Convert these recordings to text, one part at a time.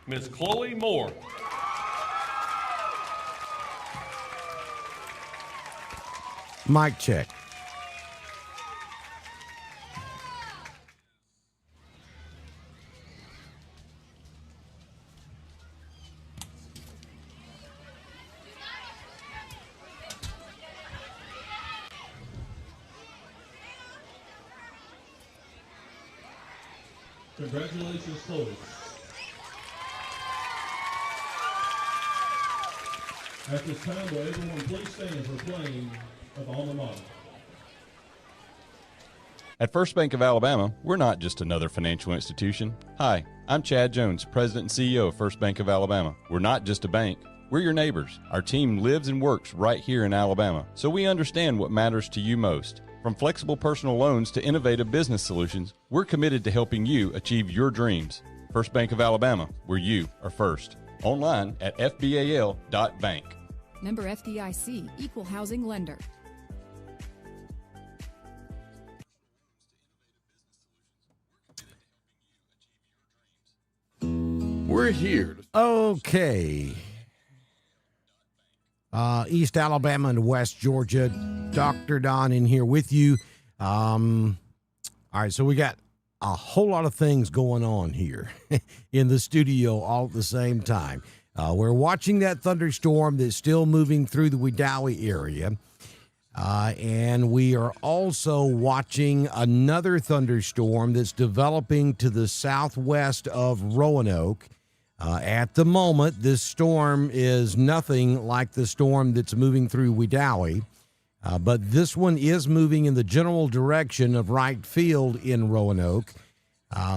Ms. Chloe Moore. Mic check. Congratulations, Chloe. At this time, will everyone please stand for playing of alma mater? At First Bank of Alabama, we're not just another financial institution. Hi, I'm Chad Jones, President and CEO of First Bank of Alabama. We're not just a bank. We're your neighbors. Our team lives and works right here in Alabama, so we understand what matters to you most. From flexible personal loans to innovative business solutions, we're committed to helping you achieve your dreams. First Bank of Alabama, where you are first. Online at fbal.bank. Member FDIC, Equal Housing Lender. We're here. Okay. East Alabama and West Georgia. Dr. Don in here with you. All right, so we got a whole lot of things going on here in the studio all at the same time. We're watching that thunderstorm that's still moving through the Wedowee area. And we are also watching another thunderstorm that's developing to the southwest of Roanoke. At the moment, this storm is nothing like the storm that's moving through Wedowee. But this one is moving in the general direction of right field in Roanoke.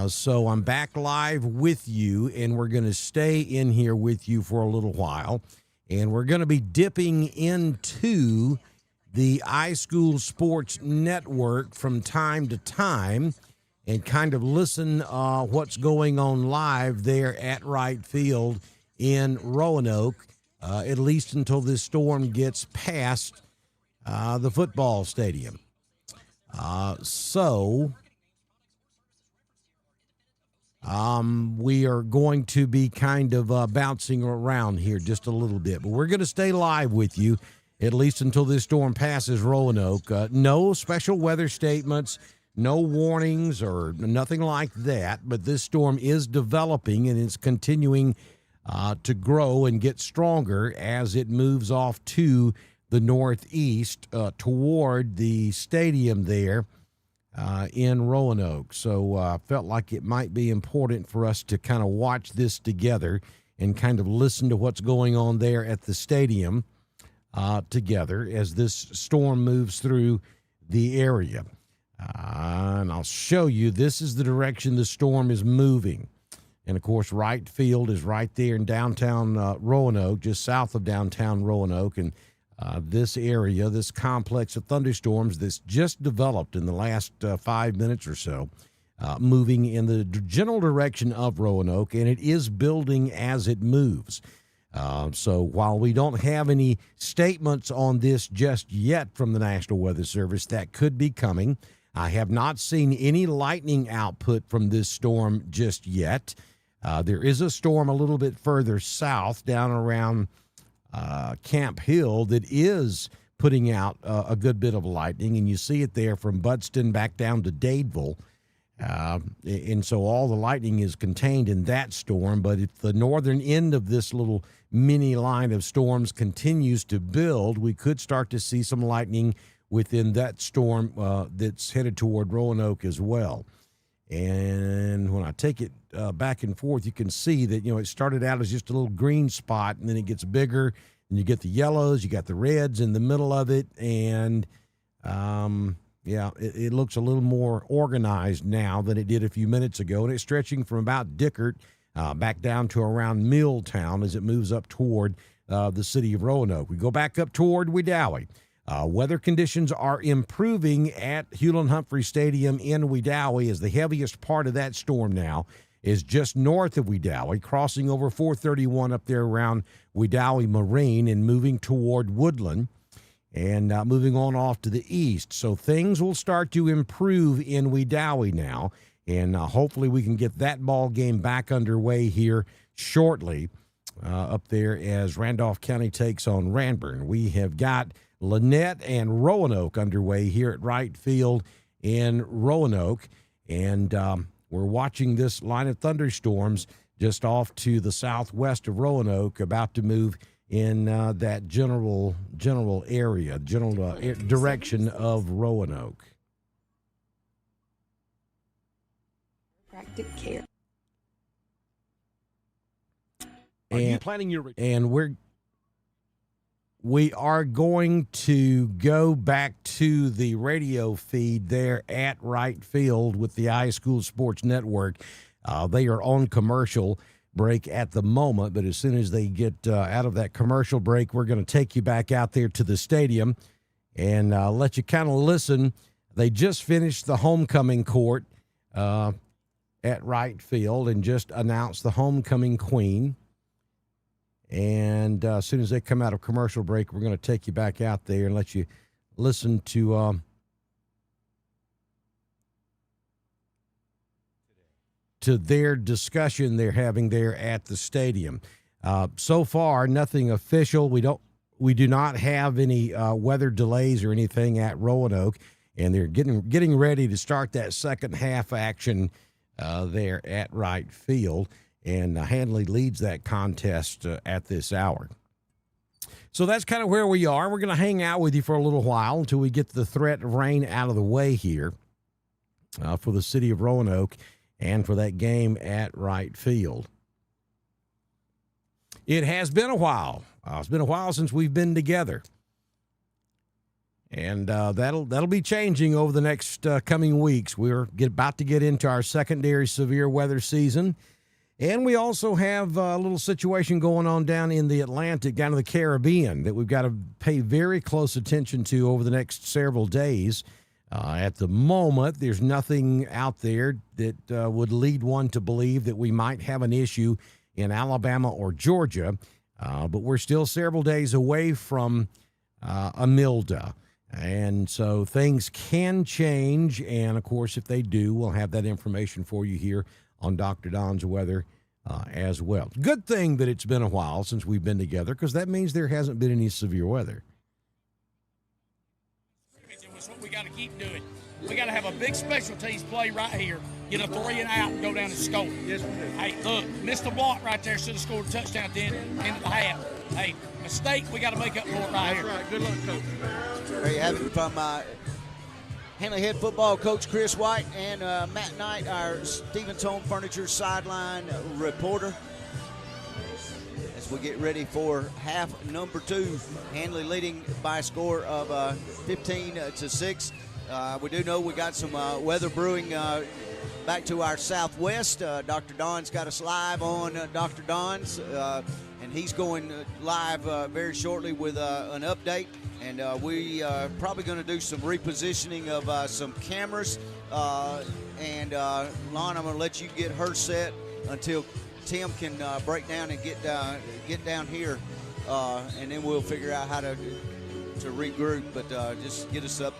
So I'm back live with you, and we're going to stay in here with you for a little while. And we're going to be dipping into the iSchool Sports Network from time to time and kind of listen what's going on live there at right field in Roanoke, at least until this storm gets past the football stadium. We are going to be kind of bouncing around here just a little bit, but we're going to stay live with you at least until this storm passes Roanoke. No special weather statements, no warnings or nothing like that, but this storm is developing and it's continuing to grow and get stronger as it moves off to the northeast toward the stadium there in Roanoke. So I felt like it might be important for us to kind of watch this together and kind of listen to what's going on there at the stadium together as this storm moves through the area. And I'll show you, this is the direction the storm is moving. And, of course, right field is right there in downtown Roanoke, just south of downtown Roanoke. And this area, this complex of thunderstorms that's just developed in the last 5 minutes or so, moving in the general direction of Roanoke, and it is building as it moves. So while we don't have any statements on this just yet from the National Weather Service, that could be coming. I have not seen any lightning output from this storm just yet. There is a storm a little bit further south down around Camp Hill that is putting out a good bit of lightning, and you see it there from Budston back down to Dadeville. And so all the lightning is contained in that storm, but if the northern end of this little mini line of storms continues to build, we could start to see some lightning within that storm that's headed toward Roanoke as well. And when I take it back and forth, you can see that, it started out as just a little green spot, and then it gets bigger, and you get the yellows, you got the reds in the middle of it, and it looks a little more organized now than it did a few minutes ago, and it's stretching from about Dickert back down to around Milltown as it moves up toward the city of Roanoke. We go back up toward Wedowee. Weather conditions are improving at Hewlin-Humphrey Stadium in Wedowee, as the heaviest part of that storm now is just north of Wedowee, crossing over 431 up there around Wedowee Marine and moving toward Woodland and moving on off to the east. So things will start to improve in Wedowee now. and hopefully we can get that ball game back underway here shortly up there as Randolph County takes on Ranburne. We have got Lynette and Roanoke underway here at right field in Roanoke, and we're watching this line of thunderstorms just off to the southwest of Roanoke, about to move in that general area, direction of Roanoke. Practic care. Are you planning your? And we are going to go back to the radio feed there at right field with the iSchool Sports Network. They are on commercial break at the moment, but as soon as they get out of that commercial break, we're going to take you back out there to the stadium and let you kind of listen. They just finished the homecoming court at right field and just announced the homecoming queen. And as soon as they come out of commercial break, we're going to take you back out there and let you listen to their discussion they're having there at the stadium. So far, nothing official. We do not have any weather delays or anything at Roanoke, and they're getting ready to start that second half action there at right field. And Handley leads that contest at this hour. So that's kind of where we are. We're going to hang out with you for a little while until we get the threat of rain out of the way here for the city of Roanoke and for that game at right field. It has been a while. It's been a while since we've been together. And that'll be changing over the next coming weeks. We're about to get into our secondary severe weather season. And we also have a little situation going on down in the Atlantic, down in the Caribbean, that we've got to pay very close attention to over the next several days. At the moment, there's nothing out there that would lead one to believe that we might have an issue in Alabama or Georgia, but we're still several days away from Amilda. And so things can change, and, of course, if they do, we'll have that information for you here on Dr. Don's weather as well. Good thing that it's been a while since we've been together, because that means there hasn't been any severe weather. It's what we got to keep doing. We got to have a big special teams play right here, get a 3 and out, and go down and score. Yes, we do. Hey, look, missed a block right there, should have scored a touchdown at the end of the half. Hey, mistake, we got to make up for it right here. That's right. Good luck, Coach. There you have it from Handley head football coach Chris White and Matt Knight, our Stevens Home Furniture sideline reporter. As we get ready for half number 2, Handley leading by a score of 15-6. We do know we got some weather brewing back to our southwest. Dr. Don's got us live on Dr. Don's, and he's going live very shortly with an update. And we are probably going to do some repositioning of some cameras. And Lon, I'm going to let you get her set until Tim can break down and get down here. And then we'll figure out how to regroup. But just get us up,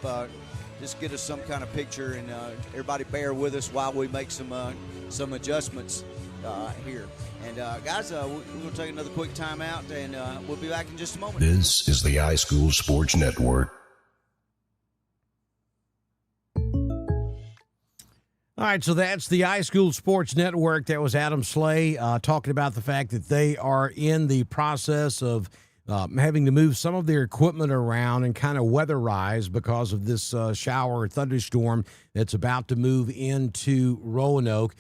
just get us some kind of picture. And everybody bear with us while we make some adjustments here. And, guys, we're going to take another quick timeout, and we'll be back in just a moment. This is the iSchool Sports Network. All right, so that's the iSchool Sports Network. That was Adam Slay talking about the fact that they are in the process of having to move some of their equipment around and kind of weatherize because of this shower or thunderstorm that's about to move into Roanoke.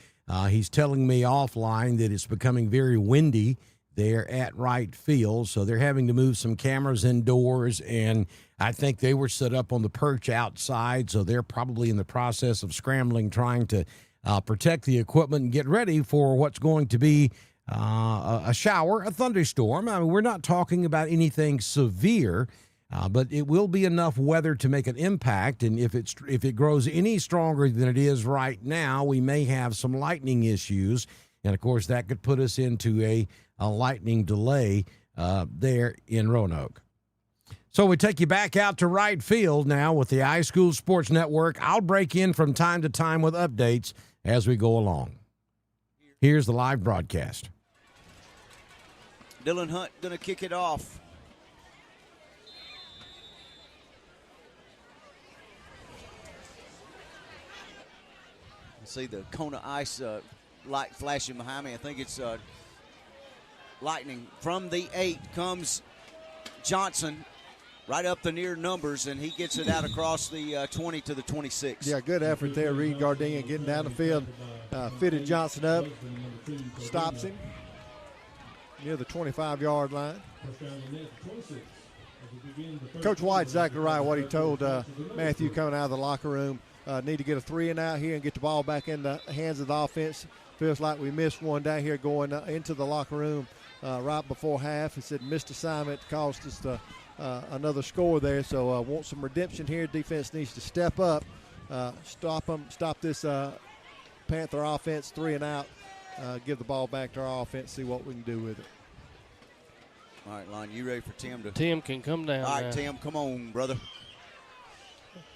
He's telling me offline that it's becoming very windy there at right field, so they're having to move some cameras indoors, and I think they were set up on the perch outside, so they're probably in the process of scrambling, trying to protect the equipment and get ready for what's going to be a shower, a thunderstorm. I mean, we're not talking about anything severe, but it will be enough weather to make an impact, and if it grows any stronger than it is right now, we may have some lightning issues, and, of course, that could put us into a lightning delay there in Roanoke. So we take you back out to right field now with the iSchool Sports Network. I'll break in from time to time with updates as we go along. Here's the live broadcast. Dylan Hunt going to kick it off. See the Kona Ice light flashing behind me. I think it's lightning. From the 8 comes Johnson right up the near numbers, and he gets it out across the 20 to the 26. Yeah, good effort there. Reed Gardenia getting down the field, fitted Johnson up, stops him near the 25-yard line. Coach White's exactly right what he told Matthew coming out of the locker room. Need to get a 3 and out here and get the ball back in the hands of the offense. Feels like we missed one down here going into the locker room right before half. He said missed assignment caused us another score there. So want some redemption here. Defense needs to step up, stop this Panther offense 3 and out. Give the ball back to our offense, see what we can do with it. All right, Lon, you ready for Tim to? Tim can come down. All right, now. Tim, come on, brother.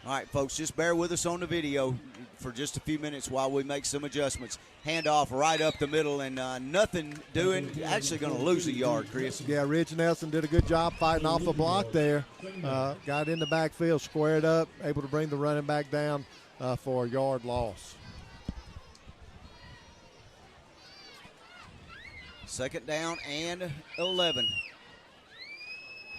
All right, folks, just bear with us on the video for just a few minutes while we make some adjustments. Handoff right up the middle, and nothing doing. Actually going to lose a yard, Chris. Yeah, Ridge Nelson did a good job fighting off a block there. Got in the backfield, squared up, able to bring the running back down for a yard loss. Second down and 11.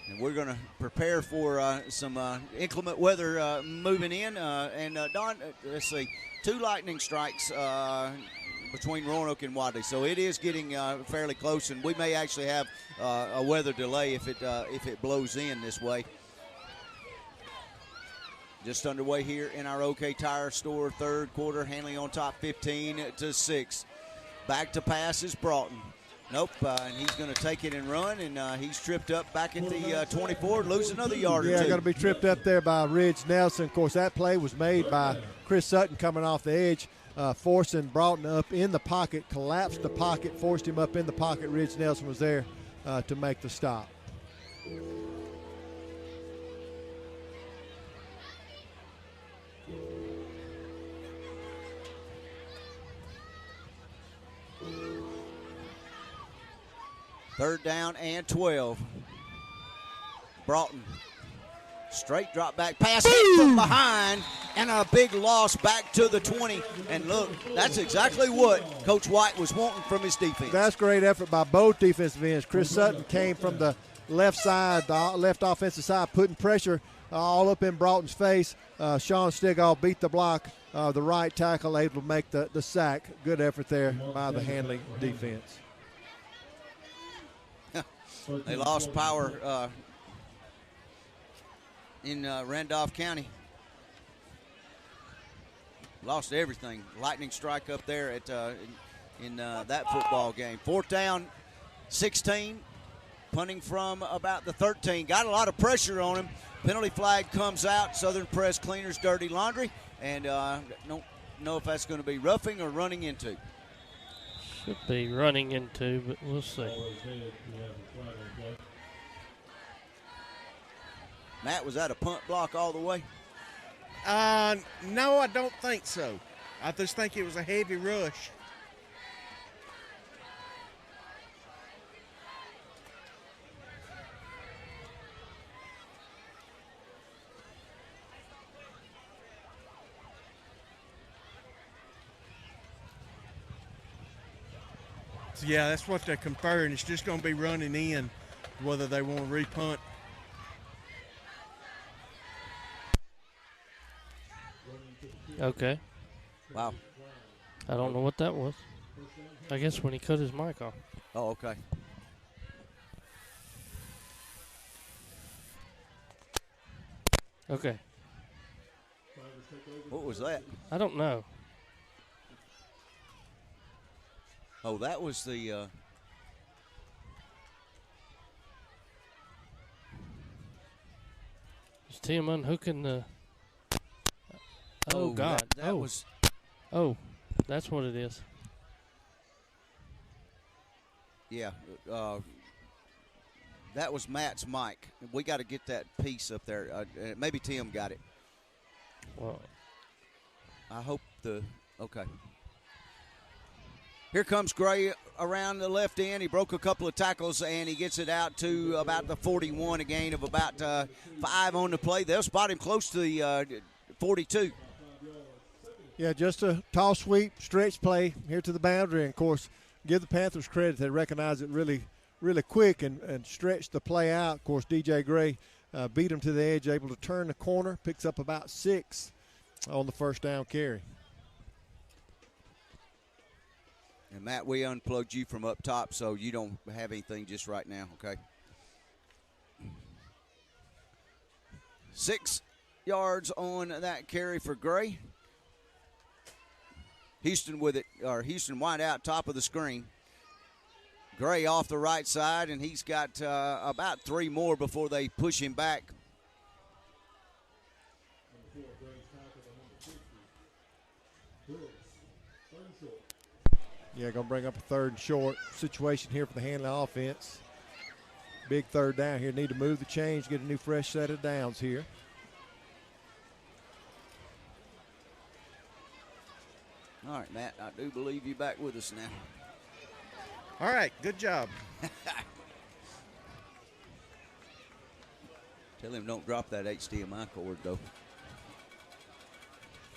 And we're going to prepare for some inclement weather moving in. Don, let's see, 2 lightning strikes between Roanoke and Wadley. So it is getting fairly close, and we may actually have a weather delay if it blows in this way. Just underway here in our OK Tire store, third quarter. Handley on top 15-6. Back to pass is Broughton. Nope, and he's going to take it and run, and he's tripped up back at the 24, lose another yard or two. Yeah, going to be tripped up there by Ridge Nelson. Of course, that play was made by Chris Sutton coming off the edge, forcing Broughton up in the pocket, collapsed the pocket, forced him up in the pocket. Ridge Nelson was there to make the stop. Third down and 12. Broughton. Straight drop back pass hit from behind, and a big loss back to the 20. And look, that's exactly what Coach White was wanting from his defense. That's great effort by both defensive ends. Chris Sutton came from the left side, the left offensive side, putting pressure all up in Broughton's face. Sean Stigall beat the block. The right tackle able to make the sack. Good effort there by the Handley defense. They lost power in Randolph County. Lost everything. Lightning strike up there at in that football game. Fourth down, 16. Punting from about the 13. Got a lot of pressure on him. Penalty flag comes out. Southern Press Cleaners dirty laundry. And don't know if that's going to be roughing or running into. Should be running into, but we'll see. Matt, was that a punt block all the way? No, I don't think so. I just think it was a heavy rush. So yeah, that's what they're conferring. It's just going to be running in, whether they want to repunt. Okay. Wow. I don't know what that was. I guess when he cut his mic off. Oh, okay. Okay. What was that? I don't know. Oh, that was the Is Tim unhooking the... Oh, God. That was... Oh, that's what it is. Yeah. That was Matt's mic. We got to get that piece up there. Maybe Tim got it. Well, I hope the... Okay. Here comes Gray around the left end. He broke a couple of tackles, and he gets it out to about the 41, a gain of about 5 on the play. They'll spot him close to the 42. Yeah, just a toss sweep, stretch play here to the boundary. And, of course, give the Panthers credit. They recognize it really, really quick and stretch the play out. Of course, DJ Gray beat him to the edge, able to turn the corner, picks up about 6 on the first down carry. And, Matt, we unplugged you from up top, so you don't have anything just right now, okay? 6 yards on that carry for Gray. Houston with it, or Houston wide out, top of the screen. Gray off the right side, and he's got about 3 more before they push him back. Yeah, going to bring up a 3rd and short situation here for the Handley offense. Big 3rd down here. Need to move the change, get a new fresh set of downs here. All right, Matt, I do believe you're back with us now. All right, good job. Tell him don't drop that HDMI cord, though.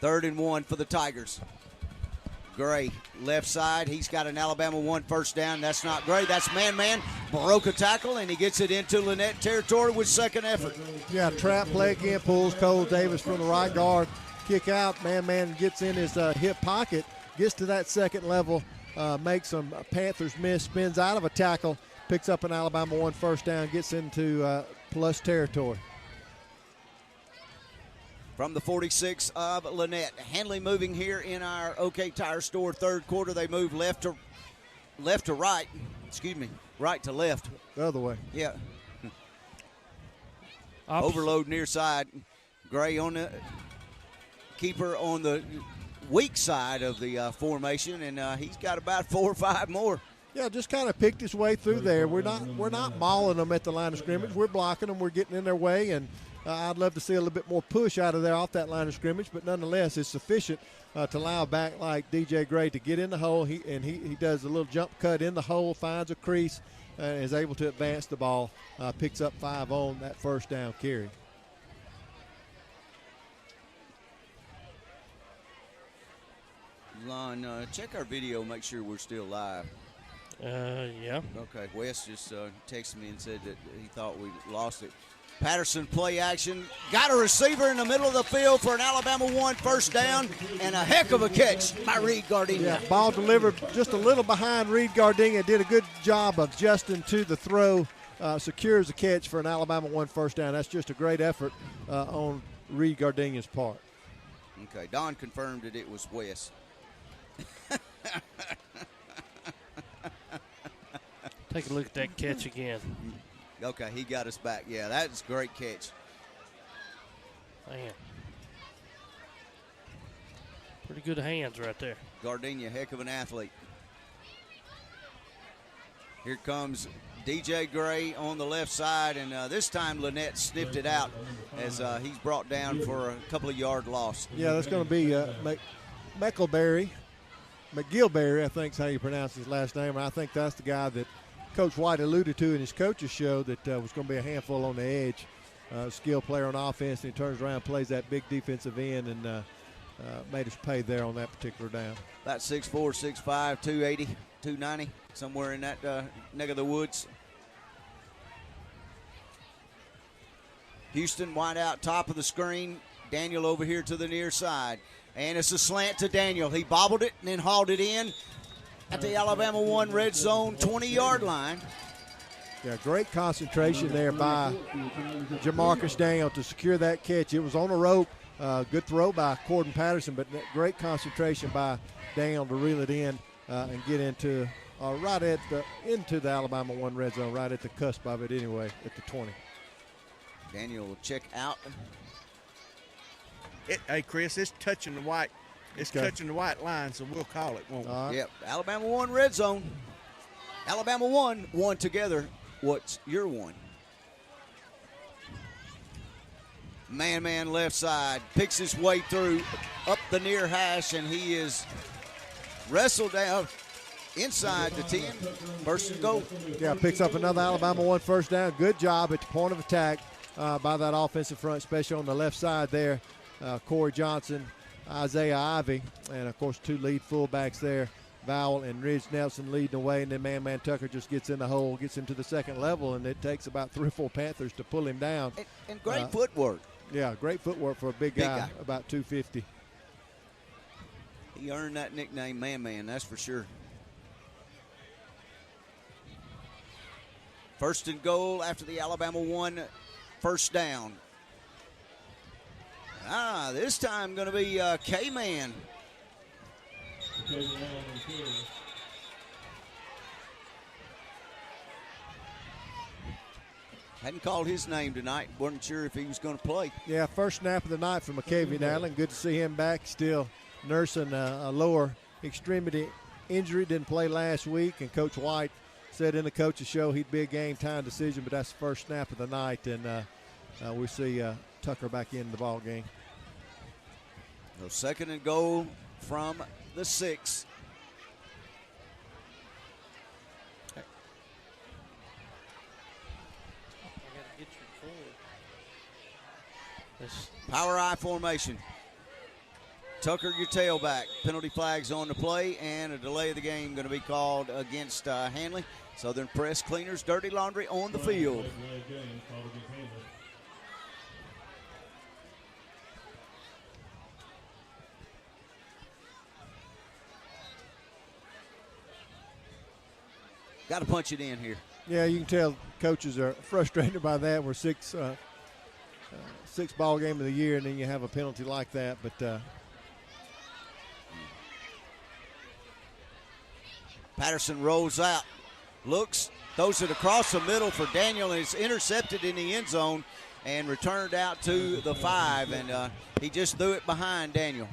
3rd and 1 for the Tigers. Gray, left side. He's got an Alabama 1 first down. That's not Gray. That's man-man. Broke a tackle, and he gets it into Lynette territory with 2nd effort. Yeah, trap play again. Pulls Cole Davis from the right guard. Kick out. Man gets in his hip pocket. Gets to that 2nd level. Makes some Panthers miss. Spins out of a tackle. Picks up an Alabama 1 first down. Gets into plus territory. From the 46 of Lynette. Handley moving here in our OK Tire Store 3rd quarter. They move left to right. Excuse me, right to left. The other way. Yeah. Overload near side. Gray on the keeper on the weak side of the formation, and he's got about 4 or 5 more. Yeah, just kind of picked his way through there. We're not mauling them at the line of scrimmage. We're blocking them. We're getting in their way, and I'd love to see a little bit more push out of there off that line of scrimmage, but nonetheless, it's sufficient to allow a back like DJ Gray to get in the hole. He does a little jump cut in the hole, finds a crease, and is able to advance the ball, picks up 5 on that first down carry. Lon, check our video, make sure we're still live. Yeah. Okay, Wes just texted me and said that he thought we lost it. Patterson play action. Got a receiver in the middle of the field for an Alabama 1 first down, and a heck of a catch by Reed Gardenia. Yeah, ball delivered just a little behind Reed Gardenia. Did a good job of adjusting to the throw. Secures the catch for an Alabama 1 first down. That's just a great effort on Reed Gardenia's part. Okay, Don confirmed that it was Wes. Take a look at that catch again. Okay, he got us back. Yeah, that's a great catch. Man. Pretty good hands right there. Gardenia, heck of an athlete. Here comes DJ Gray on the left side, and this time Lynette sniffed it out as he's brought down for a couple of yard loss. Yeah, that's going to be McGillberry, I think is how you pronounce his last name. And I think that's the guy that Coach White alluded to in his coach's show that was going to be a handful on the edge. Skill player on offense, and he turns around, plays that big defensive end, and made us pay there on that particular down. About 6'4", 6'5", 280, 290, somewhere in that neck of the woods. Houston wide out, top of the screen. Daniel over here to the near side. And it's a slant to Daniel. He bobbled it and then hauled it in at the Alabama 1 red zone 20-yard line. Yeah, great concentration there by Jamarcus Daniel to secure that catch. It was on a rope. Good throw by Corden Patterson, but great concentration by Daniel to reel it in and get into into the Alabama 1 red zone, right at the cusp of it anyway, at the 20. Daniel will check out. Hey, Chris, it's touching the white. It's touching the white line, so we'll call it, won't we? Right. Yep, Alabama 1 red zone. Alabama 1 together. What's your one? Man left side. Picks his way through up the near hash, and he is wrestled down inside the 10, first and goal. Yeah, picks up another Alabama 1 first down. Good job at the point of attack by that offensive front, especially on the left side there. Corey Johnson, Isaiah Ivey, and, of course, 2 lead fullbacks there. Vowell and Ridge Nelson leading the way, and then Man Tucker just gets in the hole, gets him to the second level, and it takes about 3 or 4 Panthers to pull him down. And great footwork. Yeah, great footwork for a big guy, about 250. He earned that nickname, Man, that's for sure. First and goal after the Alabama 1 first down. This time going to be K-Man. Hadn't called his name tonight. Wasn't sure if he was going to play. Yeah, first snap of the night from McKavian Allen. Good to see him back, still nursing a lower extremity injury. Didn't play last week, and Coach White said in the coach's show he'd be a game-time decision, but that's the first snap of the night, and we see Tucker back in the ball game. So second and goal from the 6. Power I formation. Tucker, your tailback. Penalty flags on the play, and a delay of the game going to be called against Handley. Southern Press Cleaners, dirty laundry on the field. Got to punch it in here. Yeah, you can tell coaches are frustrated by that. We're sixth ball game of the year, and then you have a penalty like that. But Patterson rolls out, looks, throws it across the middle for Daniel, and it's intercepted in the end zone and returned out to the 5, and he just threw it behind Daniel.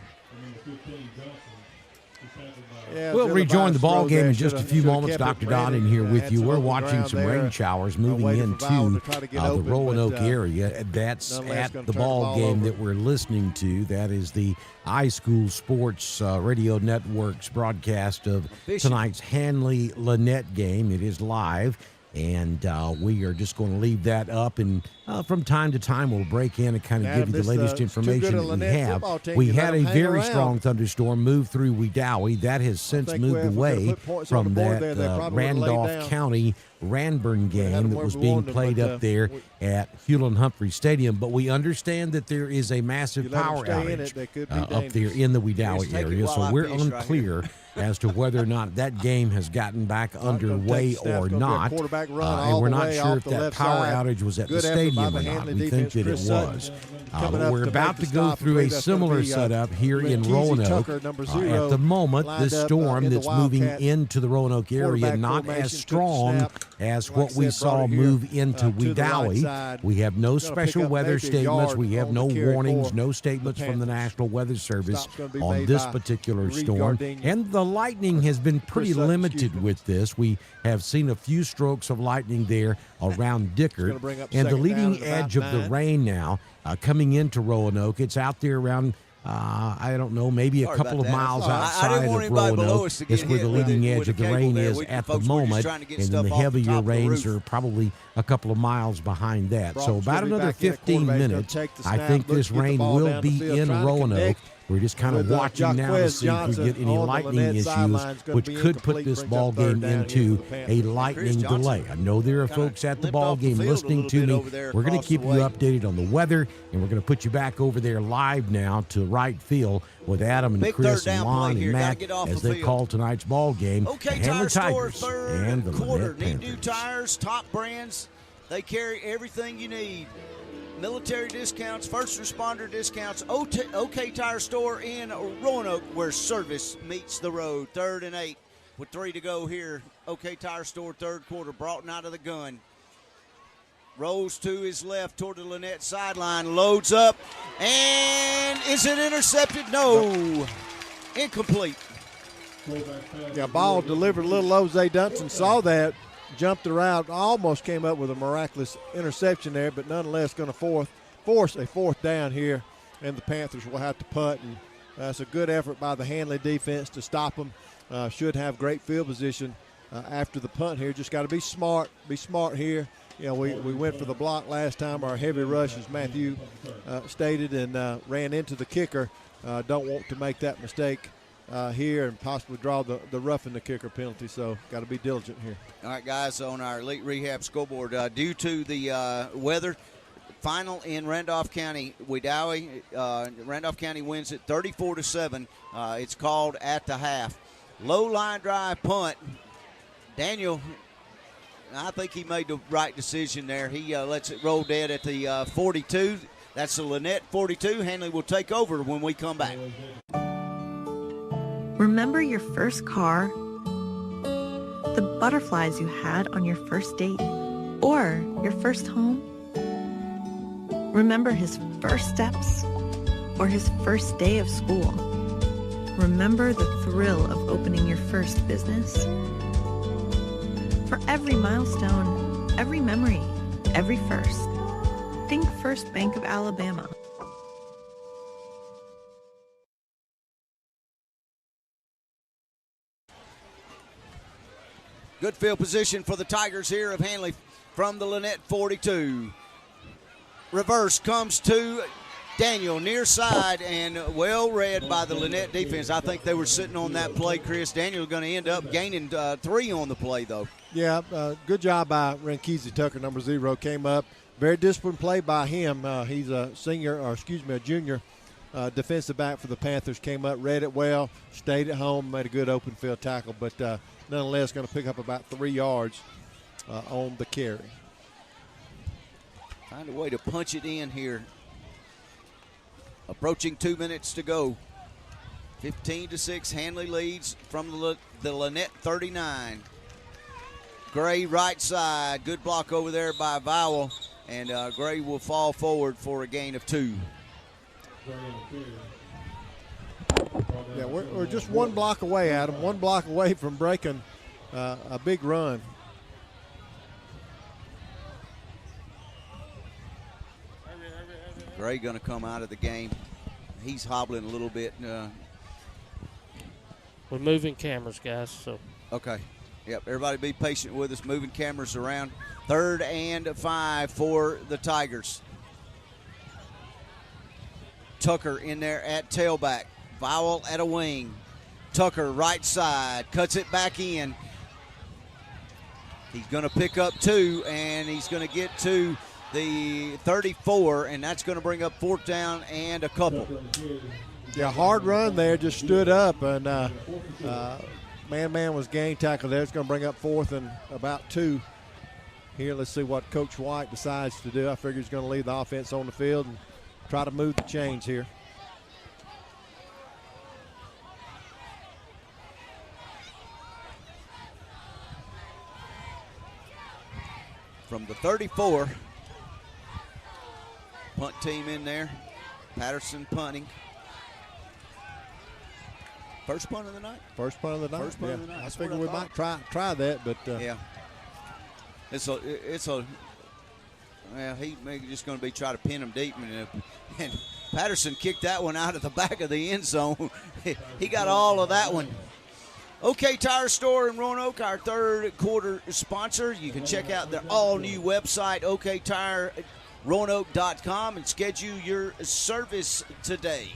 Yeah, we'll rejoin the ball game in just a few moments. Dr. Don in here with you. We're watching some rain showers moving into the Roanoke area. That's at the ball game that we're listening to. That is the iSchool Sports Radio Network's broadcast of tonight's Handley Lynette game. It is live. And we are just going to leave that up, and from time to time we'll break in and kind of give you the latest information that we have. We had a very strong thunderstorm move through Wedowee. That has since moved away from that Randolph County Ranburn game that was being played up there at Hewlin-Humphrey Stadium. But we understand that there is a massive power outage up there in the Wedowee area, so we're unclear as to whether or not that game has gotten back underway or not. And we're not sure if that power outage was at the stadium or not. We think that it was. But we're about to go through a similar setup here in Roanoke. At the moment, this storm that's moving into the Roanoke area, not as strong as what we saw move into Wedowee. We have no special weather statements. We have no warnings, no statements from the National Weather Service on this particular storm. And the lightning has been pretty limited with this. We have seen a few strokes of lightning there around Dickert. And the leading edge of the rain now coming into Roanoke, it's out there around I don't know, maybe a couple of miles outside of Roanoke is where the leading edge of the rain is at the moment, and then the heavier rains are probably a couple of miles behind that. So about another 15 minutes, I think this rain will be in Roanoke. We're just kind of watching now to see if we get any lightning issues, which could put this ball game into a lightning delay. I know there are folks at the ball game listening to me. We're going to keep you updated on the weather, and we're going to put you back over there live now to right field with Adam and Chris and Lon and Matt as they call tonight's ball game. Okay, Tire Store, third quarter. Need new tires, top brands. They carry everything you need. Military discounts, first responder discounts. OK Tire Store in Roanoke, where service meets the road. 3rd and 8 with 3 to go here. OK Tire Store, third quarter, brought out of the gun. Rolls to his left toward the Lynette sideline, loads up, and is it intercepted? No. Incomplete. Yeah, ball delivered a little low. Zay Dunson saw that, jumped around, almost came up with a miraculous interception there, but nonetheless going to force a fourth down here, and the Panthers will have to punt. And that's a good effort by the Handley defense to stop them. should have great field position after the punt here. Just got to be smart. Be smart here. You know, we went for the block last time. Our heavy rush, as Matthew stated, and ran into the kicker. Don't want to make that mistake here and possibly draw the roughing the kicker penalty. So got to be diligent here. All right, guys, on our Elite Rehab scoreboard, due to the weather, final in Randolph County, Wedowee. Randolph County wins it 34-7. It's called at the half. Low line drive punt. Daniel, I think he made the right decision there. He lets it roll dead at the 42. That's the Lynette 42. Handley will take over when we come back. Remember your first car? The butterflies you had on your first date? Or your first home? Remember his first steps? Or his first day of school? Remember the thrill of opening your first business? For every milestone, every memory, every first, think First Bank of Alabama. Good field position for the Tigers here of Handley from the Lynette 42. Reverse comes to Daniel near side and well read by the Lynette defense. I think they were sitting on that play, Chris. Daniel going to end up gaining 3 on the play, though. Yeah, good job by Rankizi Tucker, number 0, came up. Very disciplined play by him. He's a junior defensive back for the Panthers. Came up, read it well, stayed at home, made a good open field tackle, but nonetheless going to pick up about 3 yards on the carry. Find a way to punch it in here. Approaching 2 minutes to go. 15-6, Handley leads from the Lynette 39. Gray right side, good block over there by Vowell, and Gray will fall forward for a gain of 2. Yeah, we're just 1 block away, Adam. 1 block away from breaking a big run. Gray going to come out of the game. He's hobbling a little bit. We're moving cameras, guys. So Okay. Yep, everybody be patient with us, moving cameras around. 3rd and 5 for the Tigers. Tucker in there at tailback. Vowell at a wing. Tucker right side, cuts it back in. He's going to pick up 2, and he's going to get to the 34, and that's going to bring up 4th down and a couple. Yeah, hard run there, just stood up, and man was gang tackle there. It's going to bring up 4th and about 2. Here, let's see what Coach White decides to do. I figure he's going to leave the offense on the field and try to move the chains here. From the 34, punt team in there. Patterson punting. First punt of the night? First punt of the night. First punt of the night. I figure we might try that, but yeah. It's he may just going to be trying to pin him deep, and Patterson kicked that one out of the back of the end zone. He got all of that one. OK Tire Store in Roanoke, our 3rd quarter sponsor. You can check out their all-new website, oktireroanoke.com, and schedule your service today.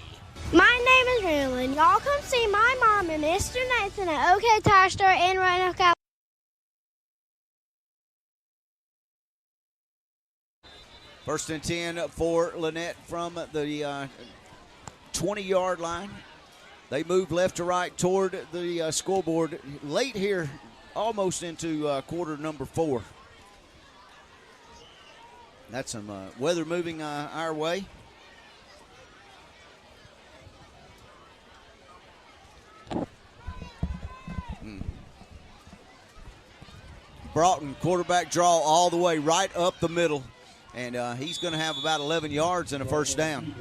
My name is Marilyn. Y'all come see my mom and Mr. Nathan at OK Tire Store in Roanoke, Alabama. First and 10 for Lynette from the 20-yard line. They move left to right toward the scoreboard late here, almost into quarter number 4. That's some weather moving our way. Broughton, quarterback draw all the way right up the middle, and he's going to have about 11 yards and a first down.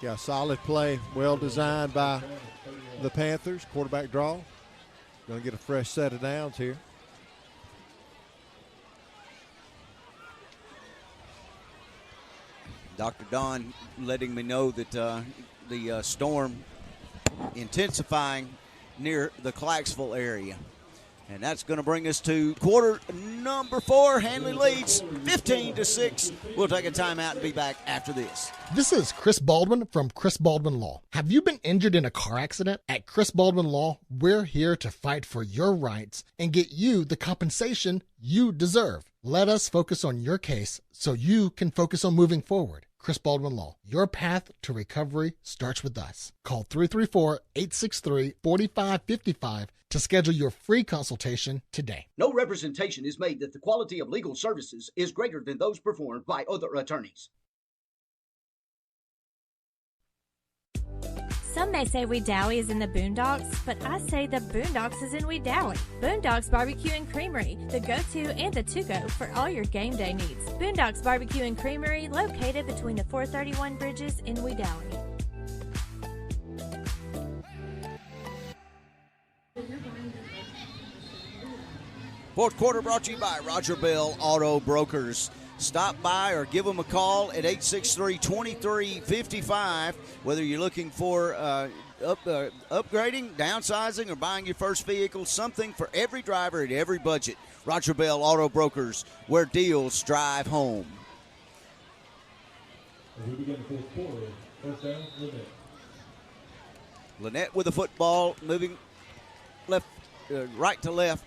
Yeah, solid play, well designed by the Panthers. Quarterback draw. Going to get a fresh set of downs here. Dr. Don letting me know that the storm intensifying near the Clarksville area. And that's going to bring us to quarter number 4. Handley leads 15-6. We'll take a timeout and be back after this. This is Chris Baldwin from Chris Baldwin Law. Have you been injured in a car accident? At Chris Baldwin Law, we're here to fight for your rights and get you the compensation you deserve. Let us focus on your case so you can focus on moving forward. Chris Baldwin Law. Your path to recovery starts with us. Call 334-863-4555 to schedule your free consultation today. No representation is made that the quality of legal services is greater than those performed by other attorneys. Some may say Wedowee is in the Boondocks, but I say the Boondocks is in Wedowee. Boondocks Barbecue and Creamery, the go-to and the to-go for all your game day needs. Boondocks Barbecue and Creamery, located between the 431 bridges in Wedowee. Fourth quarter brought to you by Roger Bell Auto Brokers. Stop by or give them a call at 863-2355. Whether you're looking for upgrading, downsizing, or buying your first vehicle, something for every driver at every budget. Roger Bell Auto Brokers, where deals drive home. We begin the fourth quarter. First down, Lynette. Lynette with the football, moving left, right to left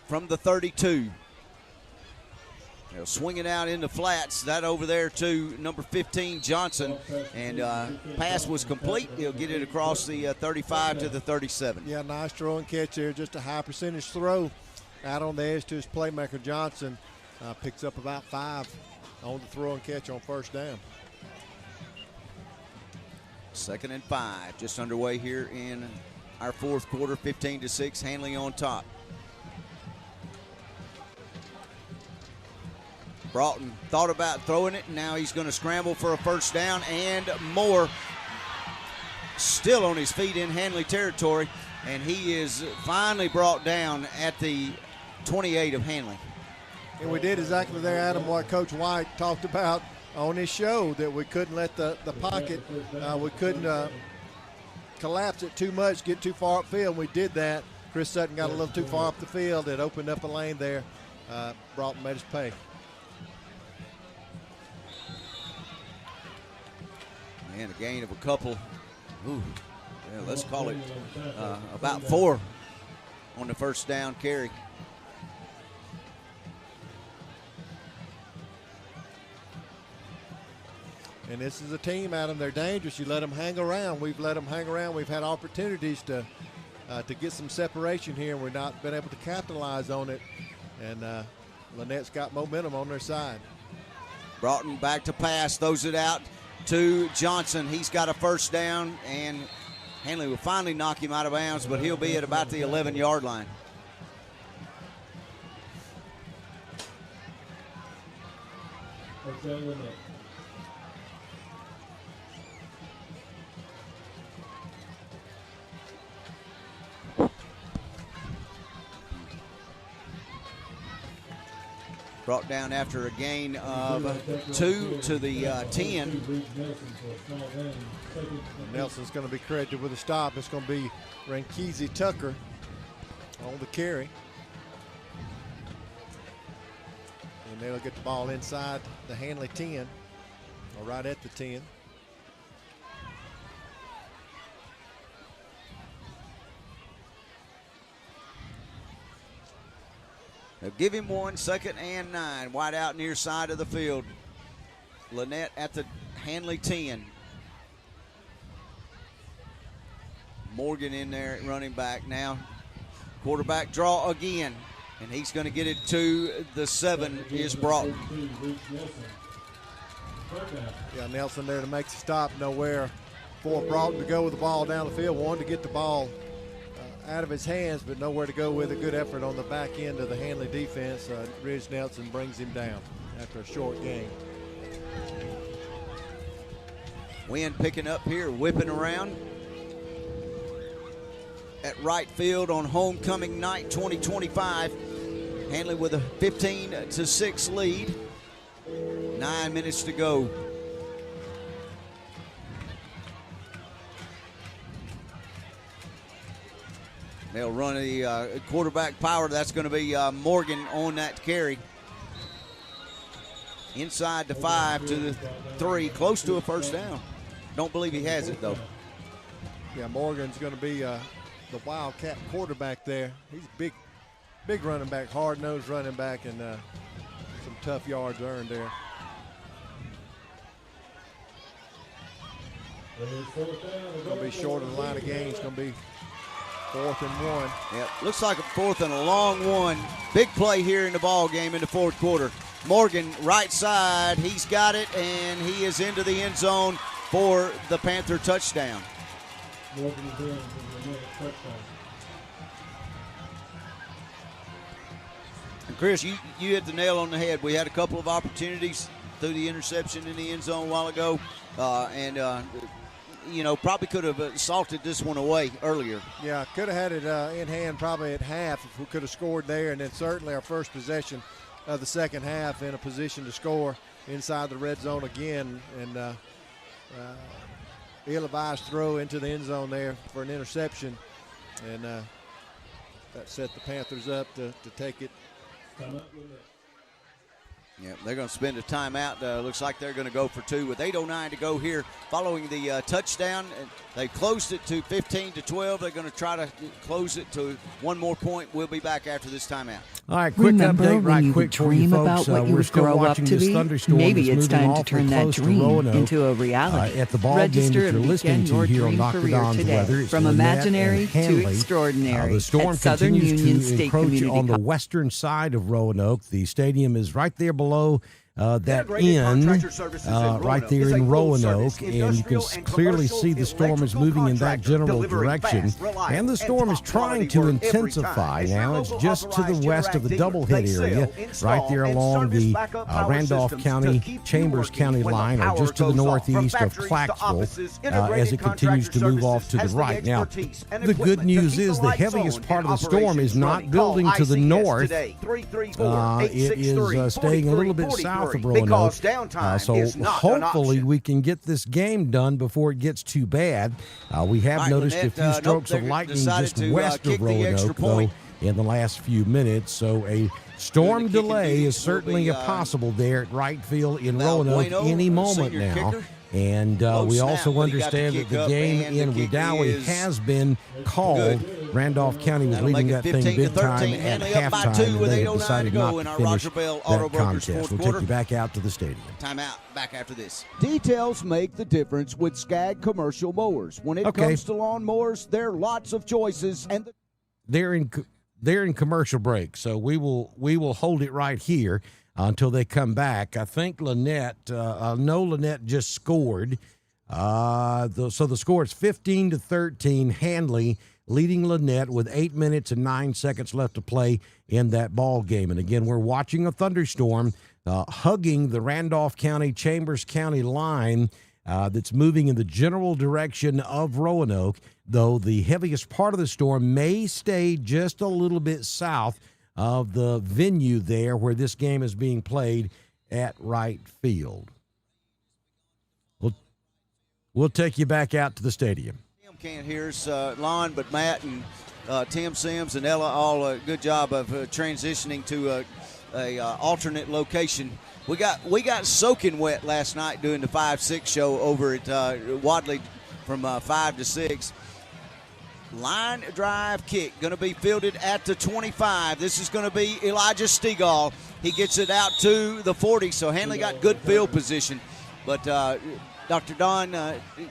from the 32. They'll swing it out into flats. That over there to number 15, Johnson. And pass was complete. He'll get it across the 35 to the 37. Yeah, nice throw and catch there. Just a high percentage throw out on the edge to his playmaker, Johnson. Picks up about 5 on the throw and catch on first down. 2nd and 5, just underway here in our fourth quarter, 15-6, Handley on top. Broughton thought about throwing it, and now he's going to scramble for a first down and more. Still on his feet in Handley territory, and he is finally brought down at the 28 of Handley. And we did exactly there, Adam, what Coach White talked about on his show, that we couldn't let the pocket, we couldn't collapse it too much, get too far upfield. We did that. Chris Sutton got a little too far up the field. It opened up a lane there. Broughton made us pay. And a gain of a couple, let's call it about 4 on the first down carry. And this is a team, Adam, they're dangerous. You let them hang around. We've let them hang around. We've had opportunities to get some separation here, and we've not been able to capitalize on it. And Lynette's got momentum on their side. Broughton back to pass, throws it out to Johnson. He's got a first down, and Handley will finally knock him out of bounds, but he'll be at about the 11-yard line. Brought down after a gain of 2 to the 10. Nelson's going to be credited with a stop. It's going to be Rankizi Tucker on the carry. And they'll get the ball inside the Handley 10, or right at the 10. They'll give him 1, 2nd and 9. Wide out near side of the field. Lynette at the Handley 10. Morgan in there at running back now. Quarterback draw again. And he's going to get it to the 7 is Broughton. Yeah, Nelson there to make the stop. Nowhere for Broughton to go with the ball down the field. Wanted to get the ball out of his hands, but nowhere to go with. A good effort on the back end of the Handley defense. Ridge Nelson brings him down after a short game. Wind picking up here, whipping around at right field on homecoming night 2025. Handley with a 15-6 lead. 9 minutes to go. They'll run the quarterback power. That's going to be Morgan on that carry. Inside the 5 to the 3, close to a first down. Don't believe he has it, though. Yeah, Morgan's going to be the Wildcat quarterback there. He's a big running back, hard-nosed running back, and some tough yards earned there. Going to be short of the line of gain. It's going to be 4th and 1. Yep, looks like a 4th and a long 1. Big play here in the ball game in the 4th quarter. Morgan, right side, he's got it, and he is into the end zone for the Panther touchdown. Morgan is in for the touchdown. And Chris, you hit the nail on the head. We had a couple of opportunities through the interception in the end zone a while ago, probably could have salted this one away earlier. Yeah, could have had it in hand probably at half if we could have scored there, and then certainly our first possession of the second half in a position to score inside the red zone again, and ill-advised throw into the end zone there for an interception, and that set the Panthers up to take it. Yeah, they're going to spend a timeout. Looks like they're going to go for 2 with 8:09 to go here following the touchdown. They closed it to 15-12. They're going to try to close it to one more point. We'll be back after this timeout. All right, quick Remember update when right you quick would for you dream folks. about what you We're would still grow up watching to this be? thunderstorm Maybe that's it's moving time to awfully turn that close to dream Roanoke. into a reality. At the ball game Register that you're and listening begin your to here on dream Dr. career Don's today. Weather, it's From Lynette imaginary and to Handley. extraordinary. The storm at Southern continues Union to State encroach Community on the College. western side of Roanoke. The stadium is right there below that Integrated end, Contractor Services in right Roanoke there is a in full-service Roanoke, and you can industrial and clearly commercial see the storm is moving in that electrical general delivering direction. fast, reliable, And the storm is and trying top-quality to work every intensify time. now. It's It's your just local to the west of the authorized Doublehead dealer. They area, sell, right there install, along and the service backup power Randolph systems County, to keep you Chambers working County when the line, or power just to the goes off. northeast From of factories to Clarksville, offices, as Integrated it continues to Contractor move off to the Services right. has the Now, expertise and the good equipment to news keep is the the lights heaviest on part of and the storm is operations not running. building Call to the ICS north. today, It is staying a little bit south of Roanoke. Because downtime So is not an hopefully option. we can get this game done before it gets too bad. We have All right, noticed Lynette, a few strokes of they lightning decided just to, west kick of the extra Roanoke, though, point. in the last few minutes. So a storm Doing the kicking delay duties is certainly will be, possible there at right field in Valbueno, Roanoke any moment senior now. kicker. And Low we snap, also but he got the understand that kick the up, game and the in kick Wedowee is has been called. Randolph County was That'll leading make that it thing big 15-13. time at Handley up by halftime, 2 and with they have 8:09 decided to go not in to our finish Roger Bell Auto that Brokers contest. fourth We'll quarter. take you back out to the stadium. Timeout. Back after this. Details make the difference with Skag Commercial Mowers. When it comes to lawn mowers, there are lots of choices, and They're in commercial break, so we will hold it right here until they come back. I think Lynette, Lynette just scored. So the score is 15-13. Handley leading Lynette with 8 minutes and 9 seconds left to play in that ball game. And again, we're watching a thunderstorm hugging the Randolph County, Chambers County line that's moving in the general direction of Roanoke, though the heaviest part of the storm may stay just a little bit south of the venue there where this game is being played at right field. We'll take you back out to the stadium. Tim can't hear us, Lon, but Matt and Tim Sims and Ella all a good job of transitioning to a alternate location. We got soaking wet last night doing the 5-6 show over at Wadley from 5 to 6. Line drive kick going to be fielded at the 25. This is going to be Elijah Stegall. He gets it out to the 40, so Handley got good field position. But Dr. Don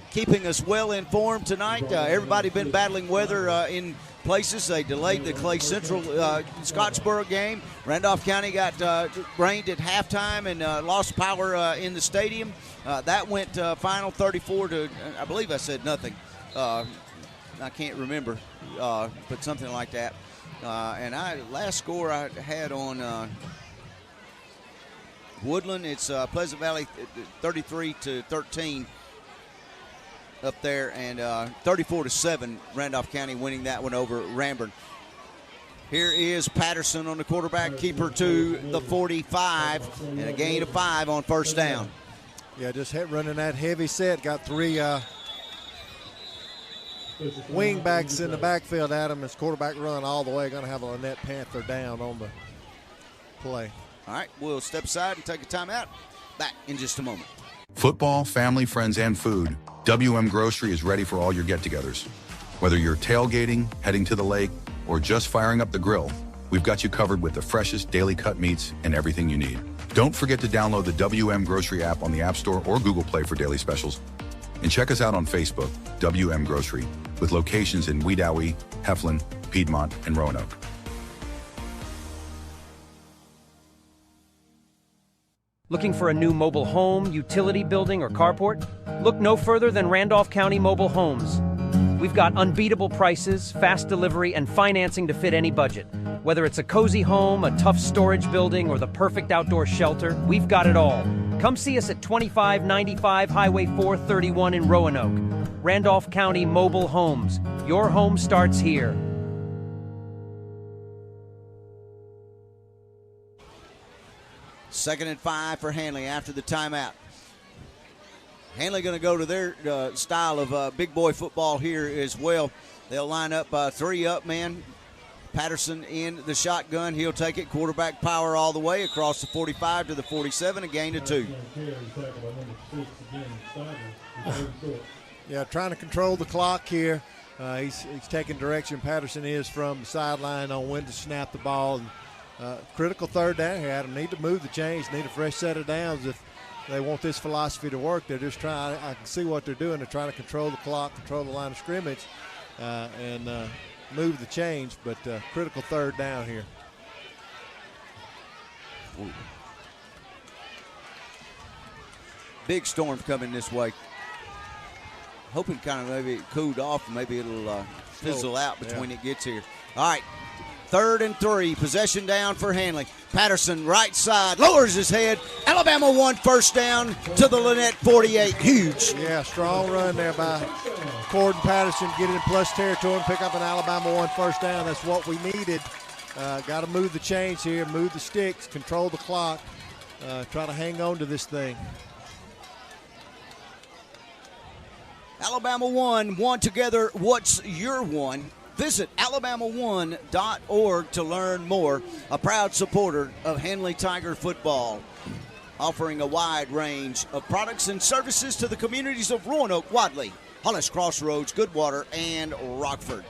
keeping us well informed tonight. Everybody been battling weather in places. They delayed the Clay Central Scottsboro game. Randolph County got rained at halftime and lost power in the stadium. That went final 34 to, I believe I said nothing. I can't remember, but something like that. And last score I had on Woodland, it's Pleasant Valley 33-13 up there, and 34-7 Randolph County winning that one over Ramburn. Here is Patterson on the quarterback keeper to the 45, and a gain of 5 on first down. Yeah, just running that heavy set. Got three wing backs in the backfield, Adam. His quarterback run all the way. Going to have a Lynette Panther down on the play. All right, we'll step aside and take a timeout. Back in just a moment. Football, family, friends, and food. WM Grocery is ready for all your get-togethers. Whether you're tailgating, heading to the lake, or just firing up the grill, we've got you covered with the freshest daily cut meats and everything you need. Don't forget to download the WM Grocery app on the App Store or Google Play for daily specials. And check us out on Facebook, WM Grocery, with locations in Wedowee, Heflin, Piedmont, and Roanoke. Looking for a new mobile home, utility building, or carport? Look no further than Randolph County Mobile Homes. We've got unbeatable prices, fast delivery, and financing to fit any budget. Whether it's a cozy home, a tough storage building, or the perfect outdoor shelter, we've got it all. Come see us at 2595 Highway 431 in Roanoke. Randolph County Mobile Homes. Your home starts here. Second and 5 for Handley after the timeout. Handley going to go to their style of big boy football here as well. They'll line up 3 up man. Patterson in the shotgun. He'll take it. Quarterback power all the way across the 45 to the 47, a gain of 2. Yeah, trying to control the clock here. He's taking direction. Patterson is from the sideline on when to snap the ball. Critical third down here, Adam. Need to move the chains, need a fresh set of downs if they want this philosophy to work. They're just trying, I can see what they're doing. They're trying to control the clock, control the line of scrimmage, and move the chains, but critical third down here. Ooh. Big storm coming this way. Hoping kind of maybe it cooled off and maybe it'll fizzle out between it gets here. All right. 3rd and 3, possession down for Handley. Patterson, right side, lowers his head. Alabama 1 first down to the Lynette 48. Huge. Yeah, strong run there by Corden Patterson. Get in plus territory and pick up an Alabama 1 first down. That's what we needed. Got to move the chains here, move the sticks, control the clock, try to hang on to this thing. Alabama 1 together. What's your one? Visit alabama1.org to learn more. A proud supporter of Handley Tiger football, offering a wide range of products and services to the communities of Roanoke, Wadley, Hollis Crossroads, Goodwater, and Rockford.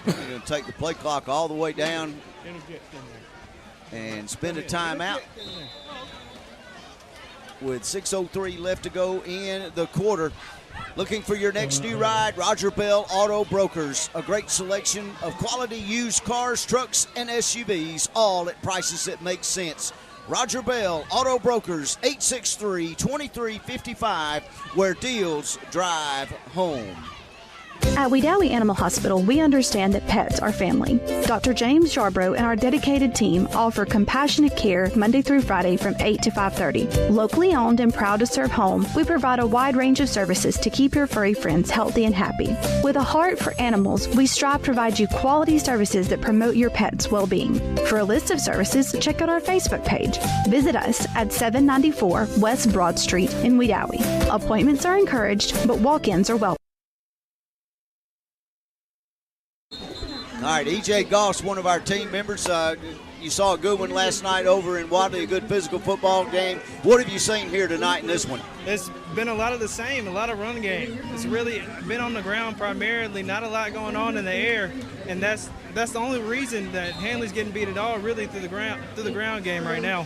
We're going to take the play clock all the way down and spend a timeout with 6:03 left to go in the quarter. Looking for your next new ride? Roger Bell Auto Brokers. A great selection of quality used cars, trucks, and SUVs, all at prices that make sense. Roger Bell Auto Brokers, 863-2355, where deals drive home. At Wedowee Animal Hospital, we understand that pets are family. Dr. James Yarbrough and our dedicated team offer compassionate care Monday through Friday from 8 to 5:30. Locally owned and proud to serve home, we provide a wide range of services to keep your furry friends healthy and happy. With a heart for animals, we strive to provide you quality services that promote your pet's well-being. For a list of services, check out our Facebook page. Visit us at 794 West Broad Street in Wedowee. Appointments are encouraged, but walk-ins are welcome. All right, E.J. Goss, one of our team members. You saw a good one last night over in Wadley, a good physical football game. What have you seen here tonight in this one? It's been a lot of the same, a lot of run game. It's really been on the ground primarily, not a lot going on in the air, and that's the only reason that Handley's getting beat at all, really through the ground game right now.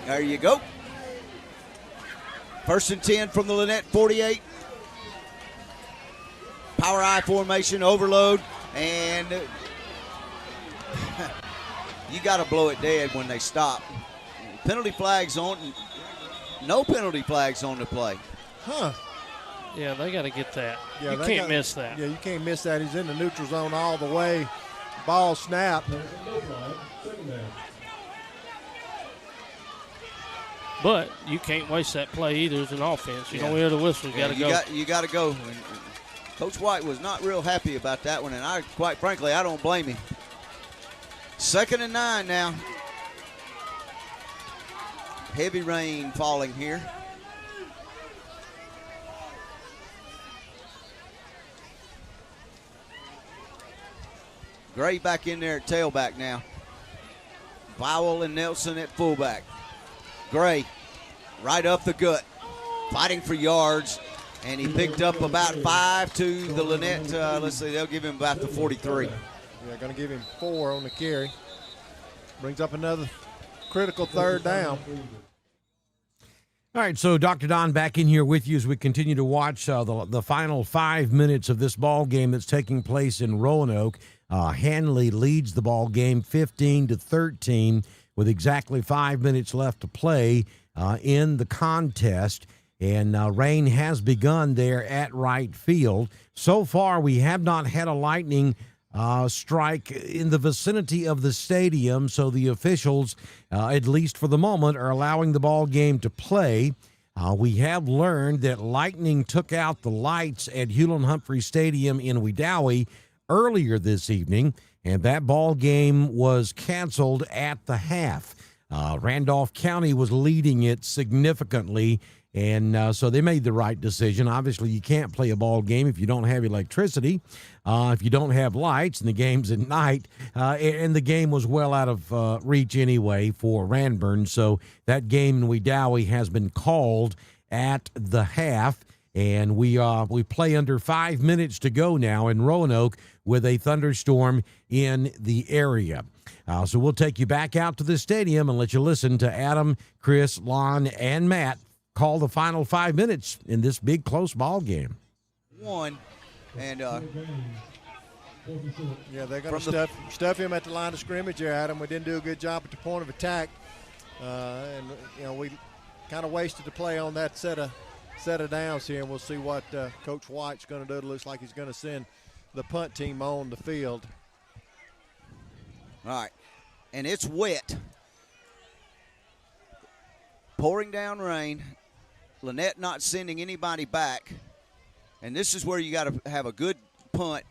There you go. 1st and 10 from the Lynette 48. Power I formation, overload. And you got to blow it dead when they stop. Penalty flags on. No penalty flags on the play. Huh. Yeah, they got to get that. Yeah, you can't miss that. Yeah, you can't miss that. He's in the neutral zone all the way. Ball snap. But you can't waste that play either as an offense. You don't hear the whistle. You got to go. You got to go. Coach White was not real happy about that one, and quite frankly, I don't blame him. 2nd and 9 now. Heavy rain falling here. Gray back in there at tailback now. Bowell and Nelson at fullback. Gray right up the gut, fighting for yards, and he picked up about 5 to the Lynette. Let's see, they'll give him about the 43. Yeah, going to give him 4 on the carry. Brings up another critical third down. All right, so Dr. Don back in here with you as we continue to watch the final 5 minutes of this ball game that's taking place in Roanoke. Handley leads the ball game 15-13 with exactly 5 minutes left to play in the contest. And rain has begun there at right field. So far, we have not had a lightning strike in the vicinity of the stadium, so the officials, at least for the moment, are allowing the ball game to play. We have learned that lightning took out the lights at Hewlin-Humphrey Stadium in Wedowee earlier this evening, and that ball game was canceled at the half. Randolph County was leading it significantly, and so they made the right decision. Obviously, you can't play a ball game if you don't have electricity, if you don't have lights, and the game's at night. And the game was well out of reach anyway for Ranburn. So that game in Wedowee has been called at the half. And we play under 5 minutes to go now in Roanoke with a thunderstorm in the area. So we'll take you back out to the stadium and let you listen to Adam, Chris, Lon, and Matt call the final 5 minutes in this big close ball game. One, and yeah, they're going to stuff him at the line of scrimmage there, Adam. We didn't do a good job at the point of attack, and we kind of wasted the play on that set of downs here, and we'll see what Coach White's going to do. It looks like he's going to send the punt team on the field. All right, and it's wet. Pouring down rain. Lynette not sending anybody back. And this is where you got to have a good punt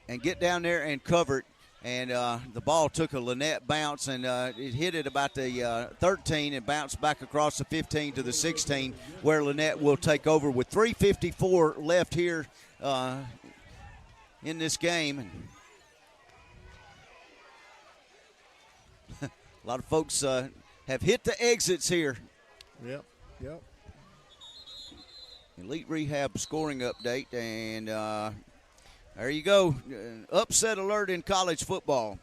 and get down there and cover it. And the ball took a Lynette bounce, and it hit it about the 13 and bounced back across the 15 to the 16, where Lynette will take over with 3:54 left here in this game. A lot of folks have hit the exits here. Yep. Elite Rehab scoring update, and there you go. Upset alert in college football.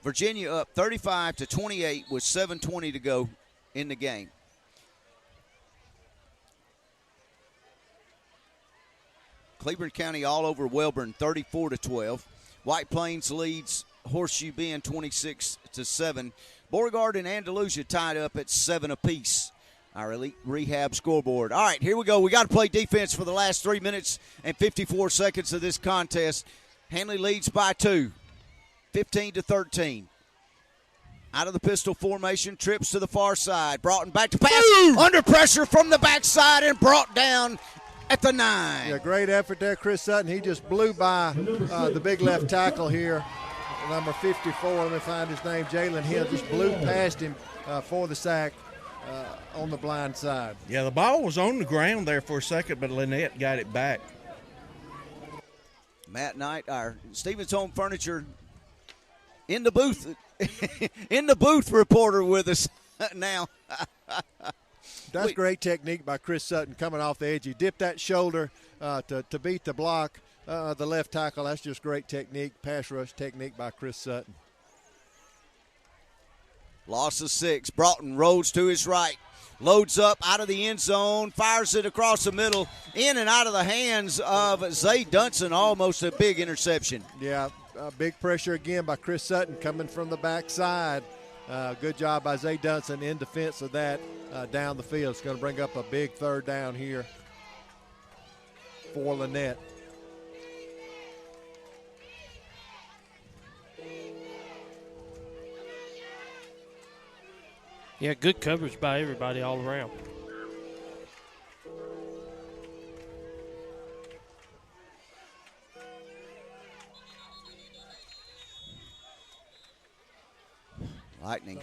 Virginia up 35-28 with 7:20 to go in the game. Cleveland County all over Welborn 34-12. White Plains leads Horseshoe Bend 26-7. Beauregard and Andalusia tied up at 7 apiece. Our Elite Rehab scoreboard. All right, here we go. We got to play defense for the last 3 minutes and 54 seconds of this contest. Handley leads by 2, 15-13. Out of the pistol formation, trips to the far side. Broughton back to pass. Under pressure from the backside and brought down at the 9. Yeah, great effort there, Chris Sutton. He just blew by the big left tackle here. Number 54, let me find his name, Jalen Hill, just blew past him for the sack on the blind side. Yeah, the ball was on the ground there for a second, but Lynette got it back. Matt Knight, our Stevens Home Furniture in the booth, in the booth reporter with us now. That's great technique by Chris Sutton coming off the edge. He dipped that shoulder to beat the block. The left tackle, that's just great technique, pass rush technique by Chris Sutton. Loss of 6. Broughton rolls to his right, loads up out of the end zone, fires it across the middle, in and out of the hands of Zay Dunson, almost a big interception. Yeah, big pressure again by Chris Sutton coming from the backside. Good job by Zay Dunson in defense of that down the field. It's going to bring up a big third down here for Lynette. Yeah, good coverage by everybody all around. Lightning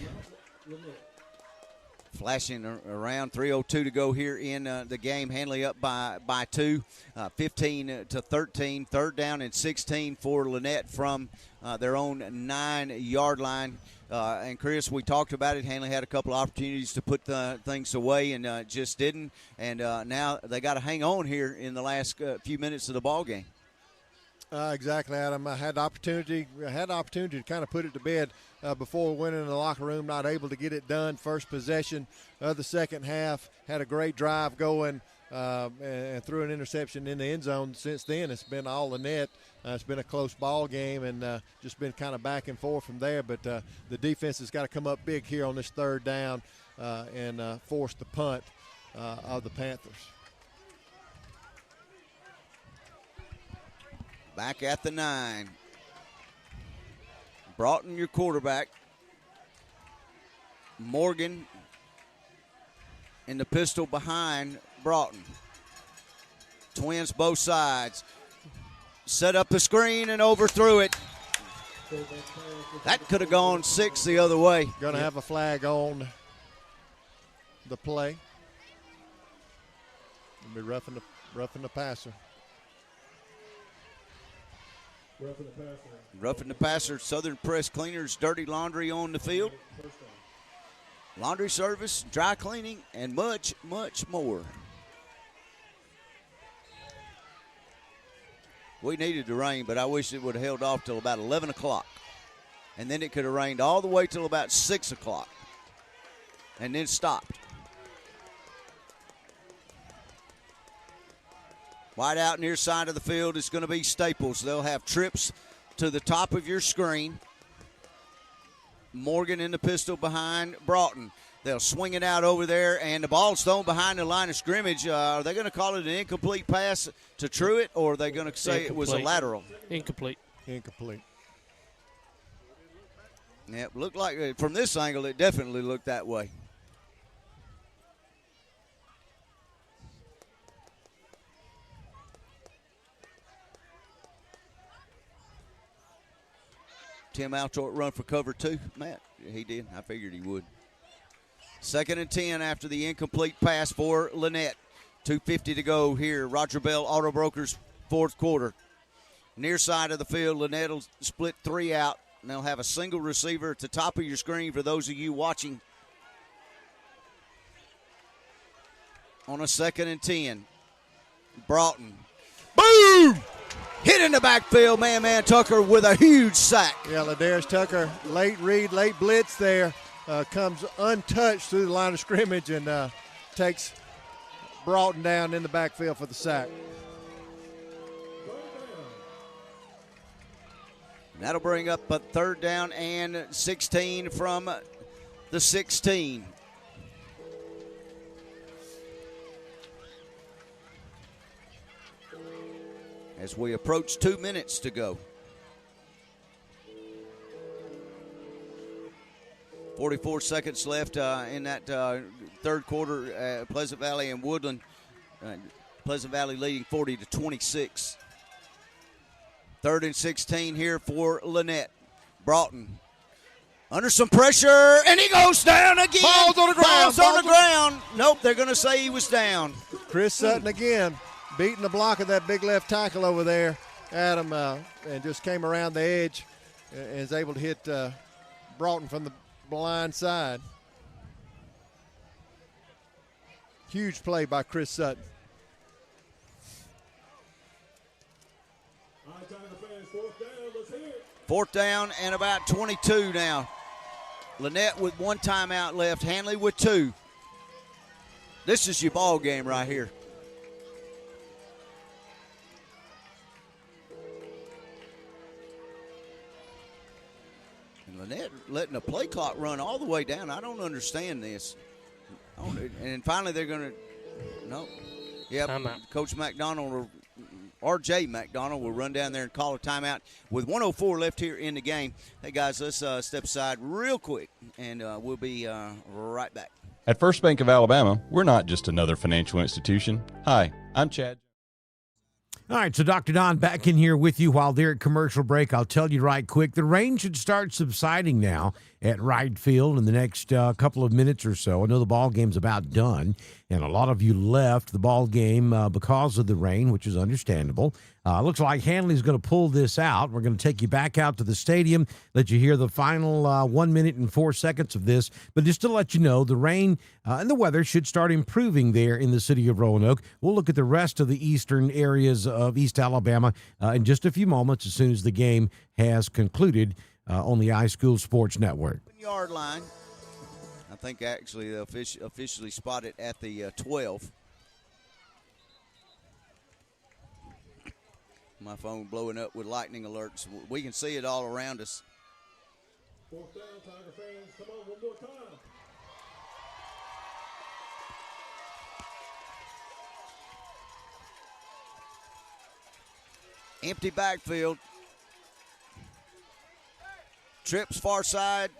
flashing around. 3:02 to go here in the game. Handley up by 2, 15-13. Third down and 16 for Lynette from their own 9-yard line. And Chris, we talked about it. Handley had a couple opportunities to put things away and just didn't. And now they got to hang on here in the last few minutes of the ball game. Exactly, Adam. I had the opportunity to kind of put it to bed before we went into the locker room. Not able to get it done. First possession of the second half. Had a great drive going and threw an interception in the end zone. Since then, it's been all Lynette. It's been a close ball game and just been kind of back and forth from there. But the defense has got to come up big here on this third down and force the punt of the Panthers. Back at the 9. Broughton, your quarterback. Morgan in the pistol behind Broughton. Twins both sides. Set up the screen and overthrew it. That could have gone 6 the other way. Going to have a flag on the play. It'll be roughing the passer. Roughing the passer. Southern Press Cleaners, dirty laundry on the field. Laundry service, dry cleaning, and much, much more. We needed the rain, but I wish it would have held off till about 11 o'clock. And then it could have rained all the way till about 6 o'clock. And then stopped. Wide out near side of the field is going to be Staples. They'll have trips to the top of your screen. Morgan in the pistol behind Broughton. They'll swing it out over there, and the ball's thrown behind the line of scrimmage. Are they going to call it an incomplete pass to Truitt, or are they going to say it was a lateral? Incomplete. Incomplete. Yeah, it looked like from this angle, it definitely looked that way. Tim Alshort run for cover 2. Matt, he did. I figured he would. 2nd and 10 after the incomplete pass for Lynette. 2:50 to go here. Roger Bell Auto Brokers, fourth quarter. Near side of the field, Lynette will split 3 out, and they'll have a single receiver at the top of your screen for those of you watching. On a 2nd and 10. Broughton. Boom! Hit in the backfield, man Tucker with a huge sack. Yeah, Ladarius Tucker, late read, late blitz there, comes untouched through the line of scrimmage and takes Broughton down in the backfield for the sack. That'll bring up a 3rd down and 16 from the 16. As we approach 2 minutes to go. 44 seconds left in that third quarter. Pleasant Valley and Woodland. Pleasant Valley leading 40-26. 3rd and 16 here for Lynette. Broughton under some pressure, and he goes down again. Ball's on the ground. Ball's on the ground. Nope, they're going to say he was down. Chris Sutton again, beating the block of that big left tackle over there, Adam, and just came around the edge and is able to hit Broughton from the blind side. Huge play by Chris Sutton. 4th down and about 22 now. Lynette with 1 timeout left. Handley with 2. This is your ball game right here. And Lynette letting the play clock run all the way down. I don't understand this. And finally they're going to – no. Yep, Coach McDonald – R.J. McDonald will run down there and call a timeout with 1:04 left here in the game. Hey, guys, let's step aside real quick, and we'll be right back. At First Bank of Alabama, we're not just another financial institution. Hi, I'm Chad. All right, so Dr. Don back in here with you while they're at commercial break. I'll tell you right quick, the rain should start subsiding now at right field in the next couple of minutes or so. I know the ball game's about done, and a lot of you left the ball game because of the rain, which is understandable. Looks like Handley's going to pull this out. We're going to take you back out to the stadium, let you hear the final 1 minute and 4 seconds of this. But just to let you know, the rain and the weather should start improving there in the city of Roanoke. We'll look at the rest of the eastern areas of East Alabama in just a few moments as soon as the game has concluded on the iSchool Sports Network. Yard line. I think actually they officially spotted at the 12. My phone blowing up with lightning alerts. We can see it all around us. Fourth down, Tiger fans. Come on, one more time. Empty backfield. Trips far side.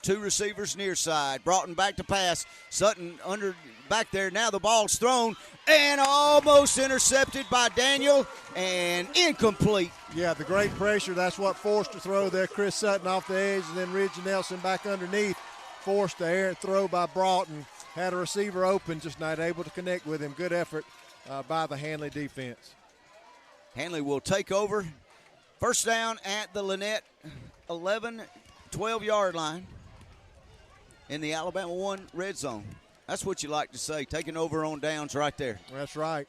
Two receivers near side. Broughton back to pass. Sutton under back there. Now the ball's thrown and almost intercepted by Daniel and incomplete. Yeah, the great pressure. That's what forced the throw there. Chris Sutton off the edge, and then Ridge Nelson back underneath. Forced the errant throw by Broughton. Had a receiver open, just not able to connect with him. Good effort by the Handley defense. Handley will take over. First down at the Lynette 11, 12-yard line in the Alabama 1 red zone. That's what you like to say, taking over on downs right there. That's right.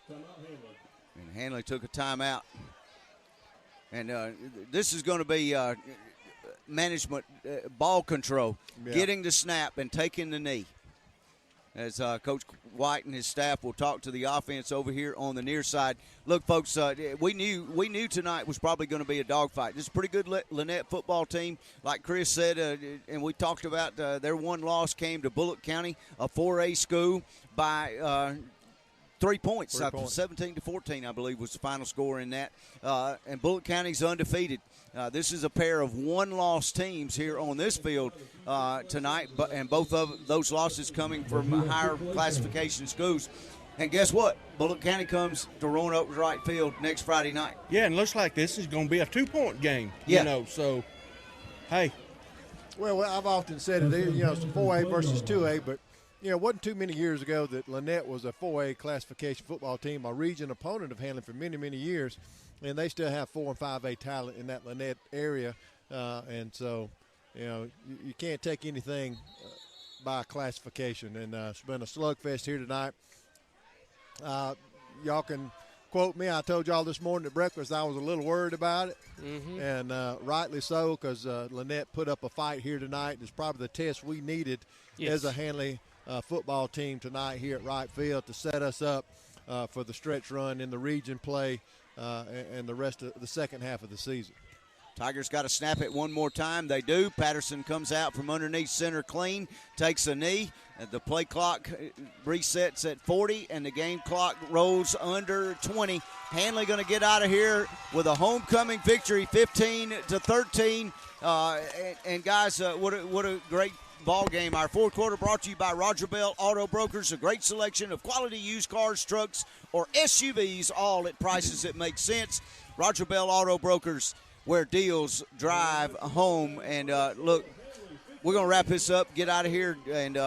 And Handley took a timeout. And this is going to be management ball control, getting the snap and taking the knee. As Coach White and his staff will talk to the offense over here on the near side. Look, folks, we knew tonight was probably going to be a dogfight. This is a pretty good Lynette football team. Like Chris said, and we talked about their one loss came to Bullock County, a 4A school, by 3 points. 17-14, I believe, was the final score in that. And Bullock County's undefeated. This is a pair of one-loss teams here on this field tonight, and both of those losses coming from higher classification schools. And guess what? Bullock County comes to Roanoke right field next Friday night. Yeah, and looks like this is going to be a 2-point game. Yeah. You know, so, hey. Well, I've often said it, it's 4A versus 2A, but it wasn't too many years ago that Lynette was a 4A classification football team, a region opponent of Handley for many, many years, and they still have 4 and 5A talent in that Lynette area. And so, you can't take anything by classification. And it's been a slugfest here tonight. Y'all can quote me. I told y'all this morning at breakfast I was a little worried about it, and rightly so, because Lynette put up a fight here tonight. It's probably the test we needed as a Handley football team tonight here at right field to set us up for the stretch run in the region play and the rest of the second half of the season. Tigers got to snap it one more time. They do. Patterson comes out from underneath center clean, takes a knee. The play clock resets at 40, and the game clock rolls under 20. Handley going to get out of here with a homecoming victory, 15-13. And guys, what a great ball game. Our fourth quarter brought to you by Roger Bell Auto Brokers, a great selection of quality used cars, trucks, or SUVs, all at prices that make sense. Roger Bell Auto Brokers, where deals drive home. And look, we're going to wrap this up, get out of here, and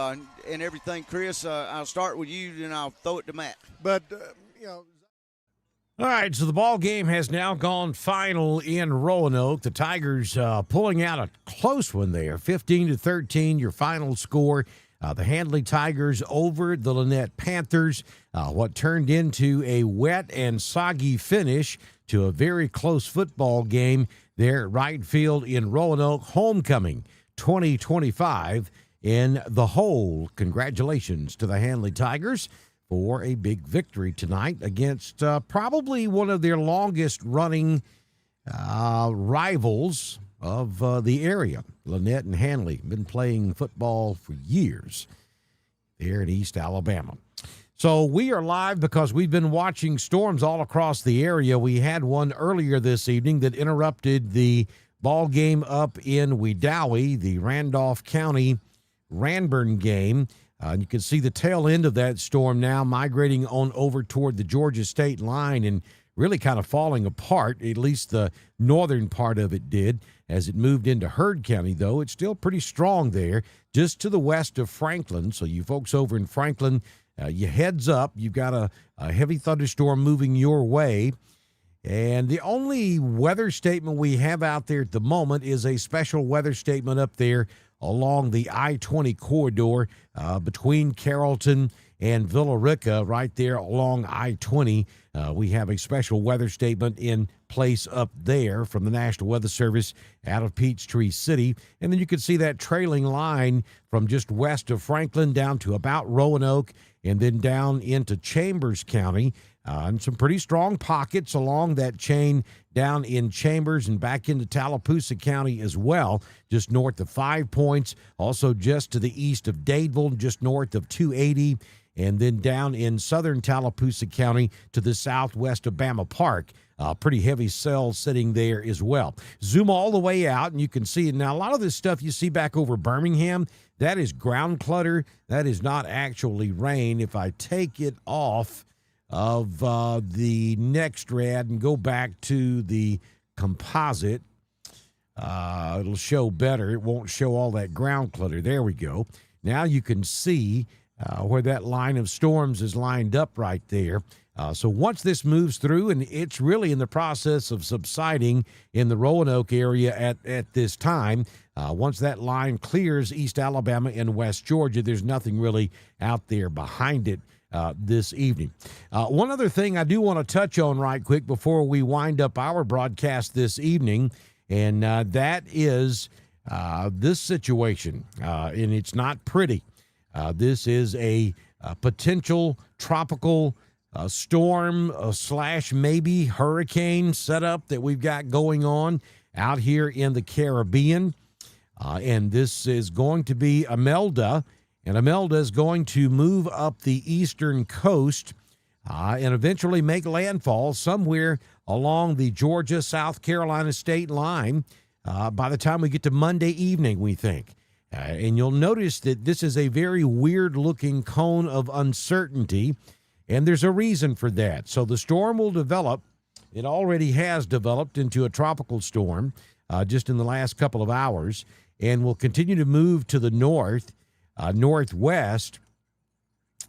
everything. Chris, I'll start with you, and I'll throw it to Matt. But, All right, so the ball game has now gone final in Roanoke. The Tigers pulling out a close one there, 15-13, your final score. The Handley Tigers over the Lynette Panthers. What turned into a wet and soggy finish to a very close football game there at right field in Roanoke. Homecoming 2025 in the hole. Congratulations to the Handley Tigers for a big victory tonight against probably one of their longest-running rivals of the area. Lynette and Handley have been playing football for years there in East Alabama. So we are live because we've been watching storms all across the area. We had one earlier this evening that interrupted the ball game up in Wedowee, the Randolph County Ranburne game. You can see the tail end of that storm now migrating on over toward the Georgia state line and really kind of falling apart. At least the northern part of it did. As it moved into Heard County, though, it's still pretty strong there, just to the west of Franklin. So you folks over in Franklin, you heads up. You've got a heavy thunderstorm moving your way. And the only weather statement we have out there at the moment is a special weather statement up there along the I-20 corridor between Carrollton and Villa Rica, right there along I-20. We have a special weather statement in place up there from the National Weather Service out of Peachtree City. And then you can see that trailing line from just west of Franklin down to about Roanoke and then down into Chambers County. And some pretty strong pockets along that chain down in Chambers and back into Tallapoosa County as well, just north of 5 Points, also just to the east of Dadeville, just north of 280, and then down in southern Tallapoosa County to the southwest of Bama Park. Pretty heavy cell sitting there as well. Zoom all the way out, and you can see it. Now, a lot of this stuff you see back over Birmingham, that is ground clutter. That is not actually rain. If I take it off of the next rad and go back to the composite, it'll show better. It won't show all that ground clutter. There we go. Now you can see where that line of storms is lined up right there. So once this moves through, and it's really in the process of subsiding in the Roanoke area at this time, once that line clears East Alabama and West Georgia, there's nothing really out there behind it this evening. One other thing I do want to touch on right quick before we wind up our broadcast this evening, and that is this situation, and it's not pretty. This is a potential tropical storm / maybe hurricane setup that we've got going on out here in the Caribbean. And this is going to be Imelda. And Imelda is going to move up the eastern coast and eventually make landfall somewhere along the Georgia-South Carolina state line by the time we get to Monday evening, we think. And you'll notice that this is a very weird-looking cone of uncertainty, and there's a reason for that. So the storm will develop. It already has developed into a tropical storm just in the last couple of hours, and will continue to move to the north, northwest.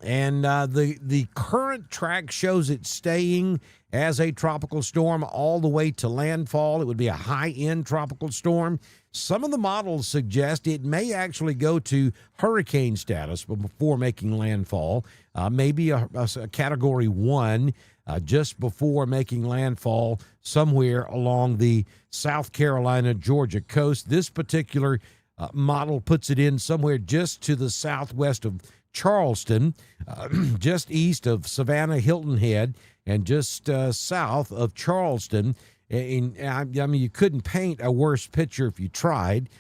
And the current track shows it staying as a tropical storm all the way to landfall. It would be a high-end tropical storm. Some of the models suggest it may actually go to hurricane status before making landfall, maybe a Category 1 just before making landfall somewhere along the South Carolina-Georgia coast. This particular model puts it in somewhere just to the southwest of Charleston, just east of Savannah, Hilton Head, and just south of Charleston. I mean, you couldn't paint a worse picture if you tried,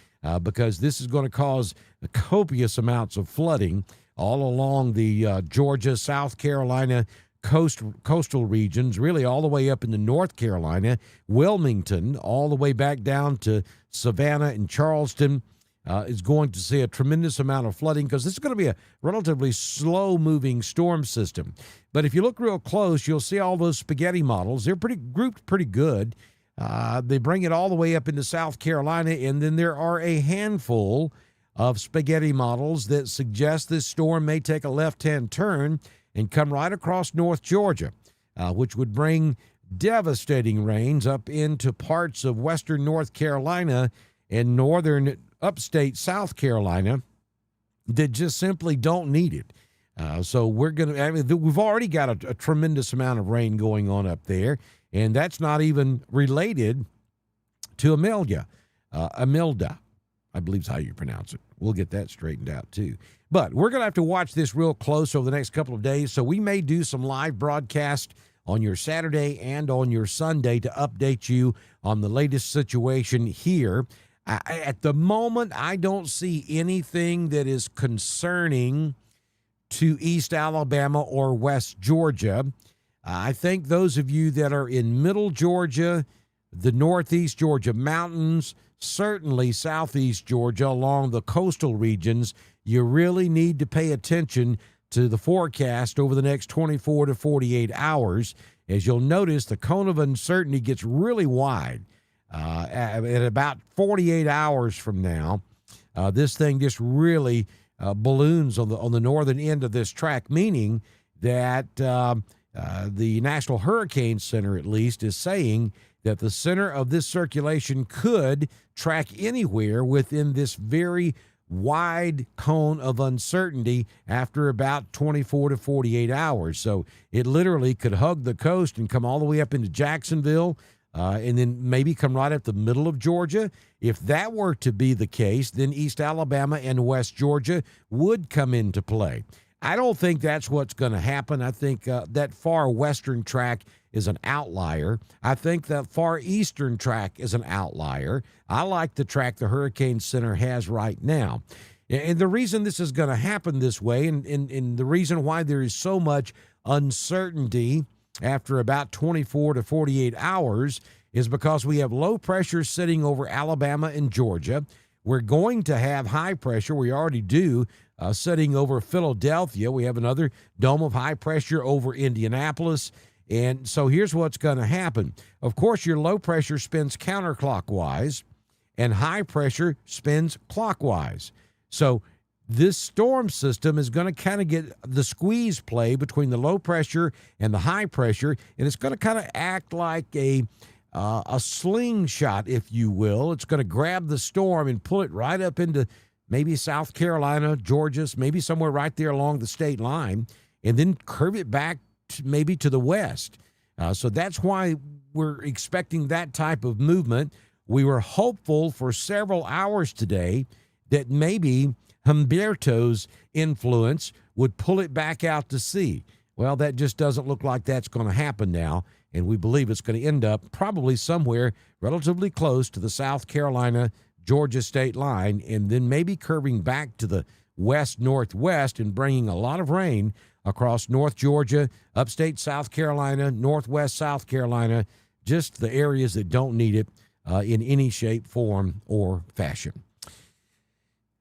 because this is going to cause copious amounts of flooding all along the Georgia, South Carolina coastal regions, really all the way up into North Carolina, Wilmington, all the way back down to Savannah and Charleston. Is going to see a tremendous amount of flooding because this is going to be a relatively slow-moving storm system. But if you look real close, you'll see all those spaghetti models. They're grouped pretty good. They bring it all the way up into South Carolina, and then there are a handful of spaghetti models that suggest this storm may take a left-hand turn and come right across North Georgia, which would bring devastating rains up into parts of western North Carolina and northern upstate South Carolina that just simply don't need it. So we've already got a tremendous amount of rain going on up there, and that's not even related to Imelda, I believe is how you pronounce it. We'll get that straightened out too. But we're going to have to watch this real close over the next couple of days, so we may do some live broadcast on your Saturday and on your Sunday to update you on the latest situation here. At the moment, I don't see anything that is concerning to East Alabama or West Georgia. I think those of you that are in middle Georgia, the northeast Georgia mountains, certainly southeast Georgia along the coastal regions, you really need to pay attention to the forecast over the next 24 to 48 hours. As you'll notice, the cone of uncertainty gets really wide. At about 48 hours from now, this thing just really balloons on the northern end of this track, meaning that the National Hurricane Center, at least, is saying that the center of this circulation could track anywhere within this very wide cone of uncertainty after about 24 to 48 hours. So it literally could hug the coast and come all the way up into Jacksonville, and then maybe come right up the middle of Georgia. If that were to be the case, then East Alabama and West Georgia would come into play. I don't think that's what's going to happen. I think that far western track is an outlier. I think that far eastern track is an outlier. I like the track the Hurricane Center has right now. And the reason this is going to happen this way, and the reason why there is so much uncertainty after about 24 to 48 hours, is because we have low pressure sitting over Alabama and Georgia. We're going to have high pressure. We already do, sitting over Philadelphia. We have another dome of high pressure over Indianapolis. And so here's what's going to happen. Of course, your low pressure spins counterclockwise, and high pressure spins clockwise. So this storm system is going to kind of get the squeeze play between the low pressure and the high pressure, and it's going to kind of act like a slingshot, if you will. It's going to grab the storm and pull it right up into maybe South Carolina, Georgia, maybe somewhere right there along the state line, and then curve it back maybe to the west. So that's why we're expecting that type of movement. We were hopeful for several hours today that maybe Humberto's influence would pull it back out to sea. Well, that just doesn't look like that's going to happen now, and we believe it's going to end up probably somewhere relatively close to the South Carolina-Georgia state line, and then maybe curving back to the west-northwest and bringing a lot of rain across North Georgia, upstate South Carolina, northwest South Carolina, just the areas that don't need it in any shape, form, or fashion.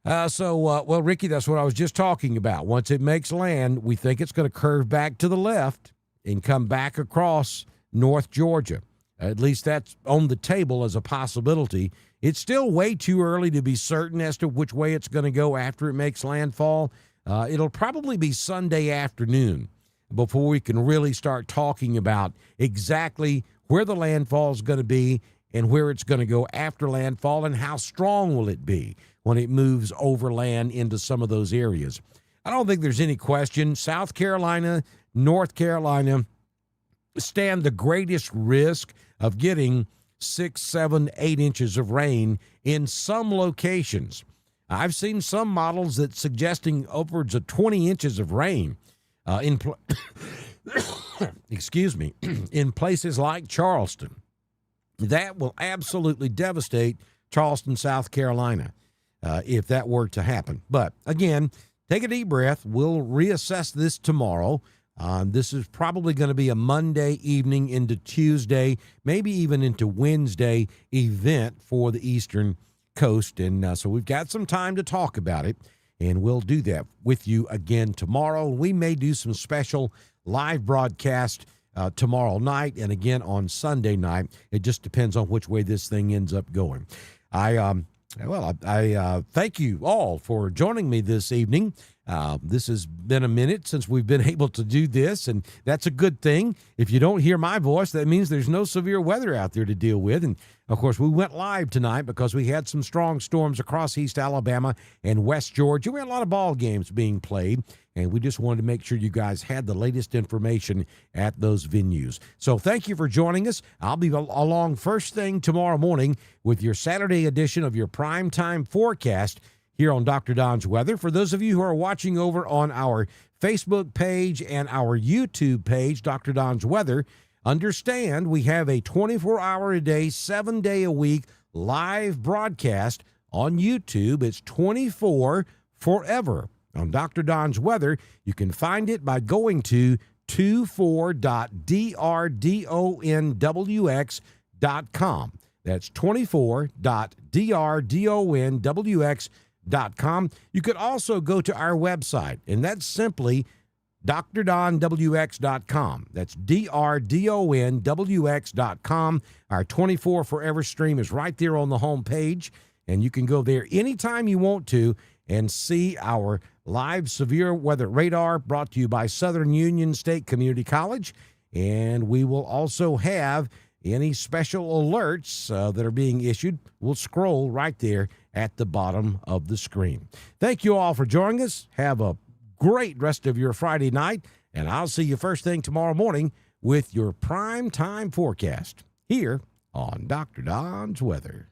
Well, Ricky, that's what I was just talking about. Once it makes land, we think it's going to curve back to the left and come back across North Georgia. At least that's on the table as a possibility. It's still way too early to be certain as to which way it's going to go after it makes landfall. It'll probably be Sunday afternoon before we can really start talking about exactly where the landfall is going to be and where it's going to go after landfall and how strong will it be when it moves overland into some of those areas. I don't think there's any question. South Carolina, North Carolina stand the greatest risk of getting 6, 7, 8 inches of rain in some locations. I've seen some models that suggesting upwards of 20 inches of rain in places like Charleston. That will absolutely devastate Charleston, South Carolina, if that were to happen. But again, take a deep breath. We'll reassess this tomorrow. This is probably going to be a Monday evening into Tuesday, maybe even into Wednesday event for the Eastern Coast. And so we've got some time to talk about it, and we'll do that with you again tomorrow. We may do some special live broadcast tomorrow night and again on Sunday night. It just depends on which way this thing ends up going. I thank you all for joining me this evening. This has been a minute since we've been able to do this, and that's a good thing. If you don't hear my voice, that means there's no severe weather out there to deal with. And, of course, we went live tonight because we had some strong storms across East Alabama and West Georgia. We had a lot of ball games being played, and we just wanted to make sure you guys had the latest information at those venues. So thank you for joining us. I'll be along first thing tomorrow morning with your Saturday edition of your primetime forecast here on Dr. Don's Weather. For those of you who are watching over on our Facebook page and our YouTube page, Dr. Don's Weather, understand we have a 24-hour-a-day, 7-day-a-week live broadcast on YouTube. It's 24 forever. On Dr. Don's Weather, you can find it by going to 24.drdonwx.com. That's 24.drdonwx.com. You could also go to our website, and that's simply drdonwx.com. That's drdonwx.com. Our 24 Forever stream is right there on the home page, and you can go there anytime you want to and see our live severe weather radar brought to you by Southern Union State Community College. And we will also have any special alerts that are being issued. We'll scroll right there at the bottom of the screen. Thank you all for joining us. Have a great rest of your Friday night, and I'll see you first thing tomorrow morning with your prime time forecast here on Dr. Don's Weather.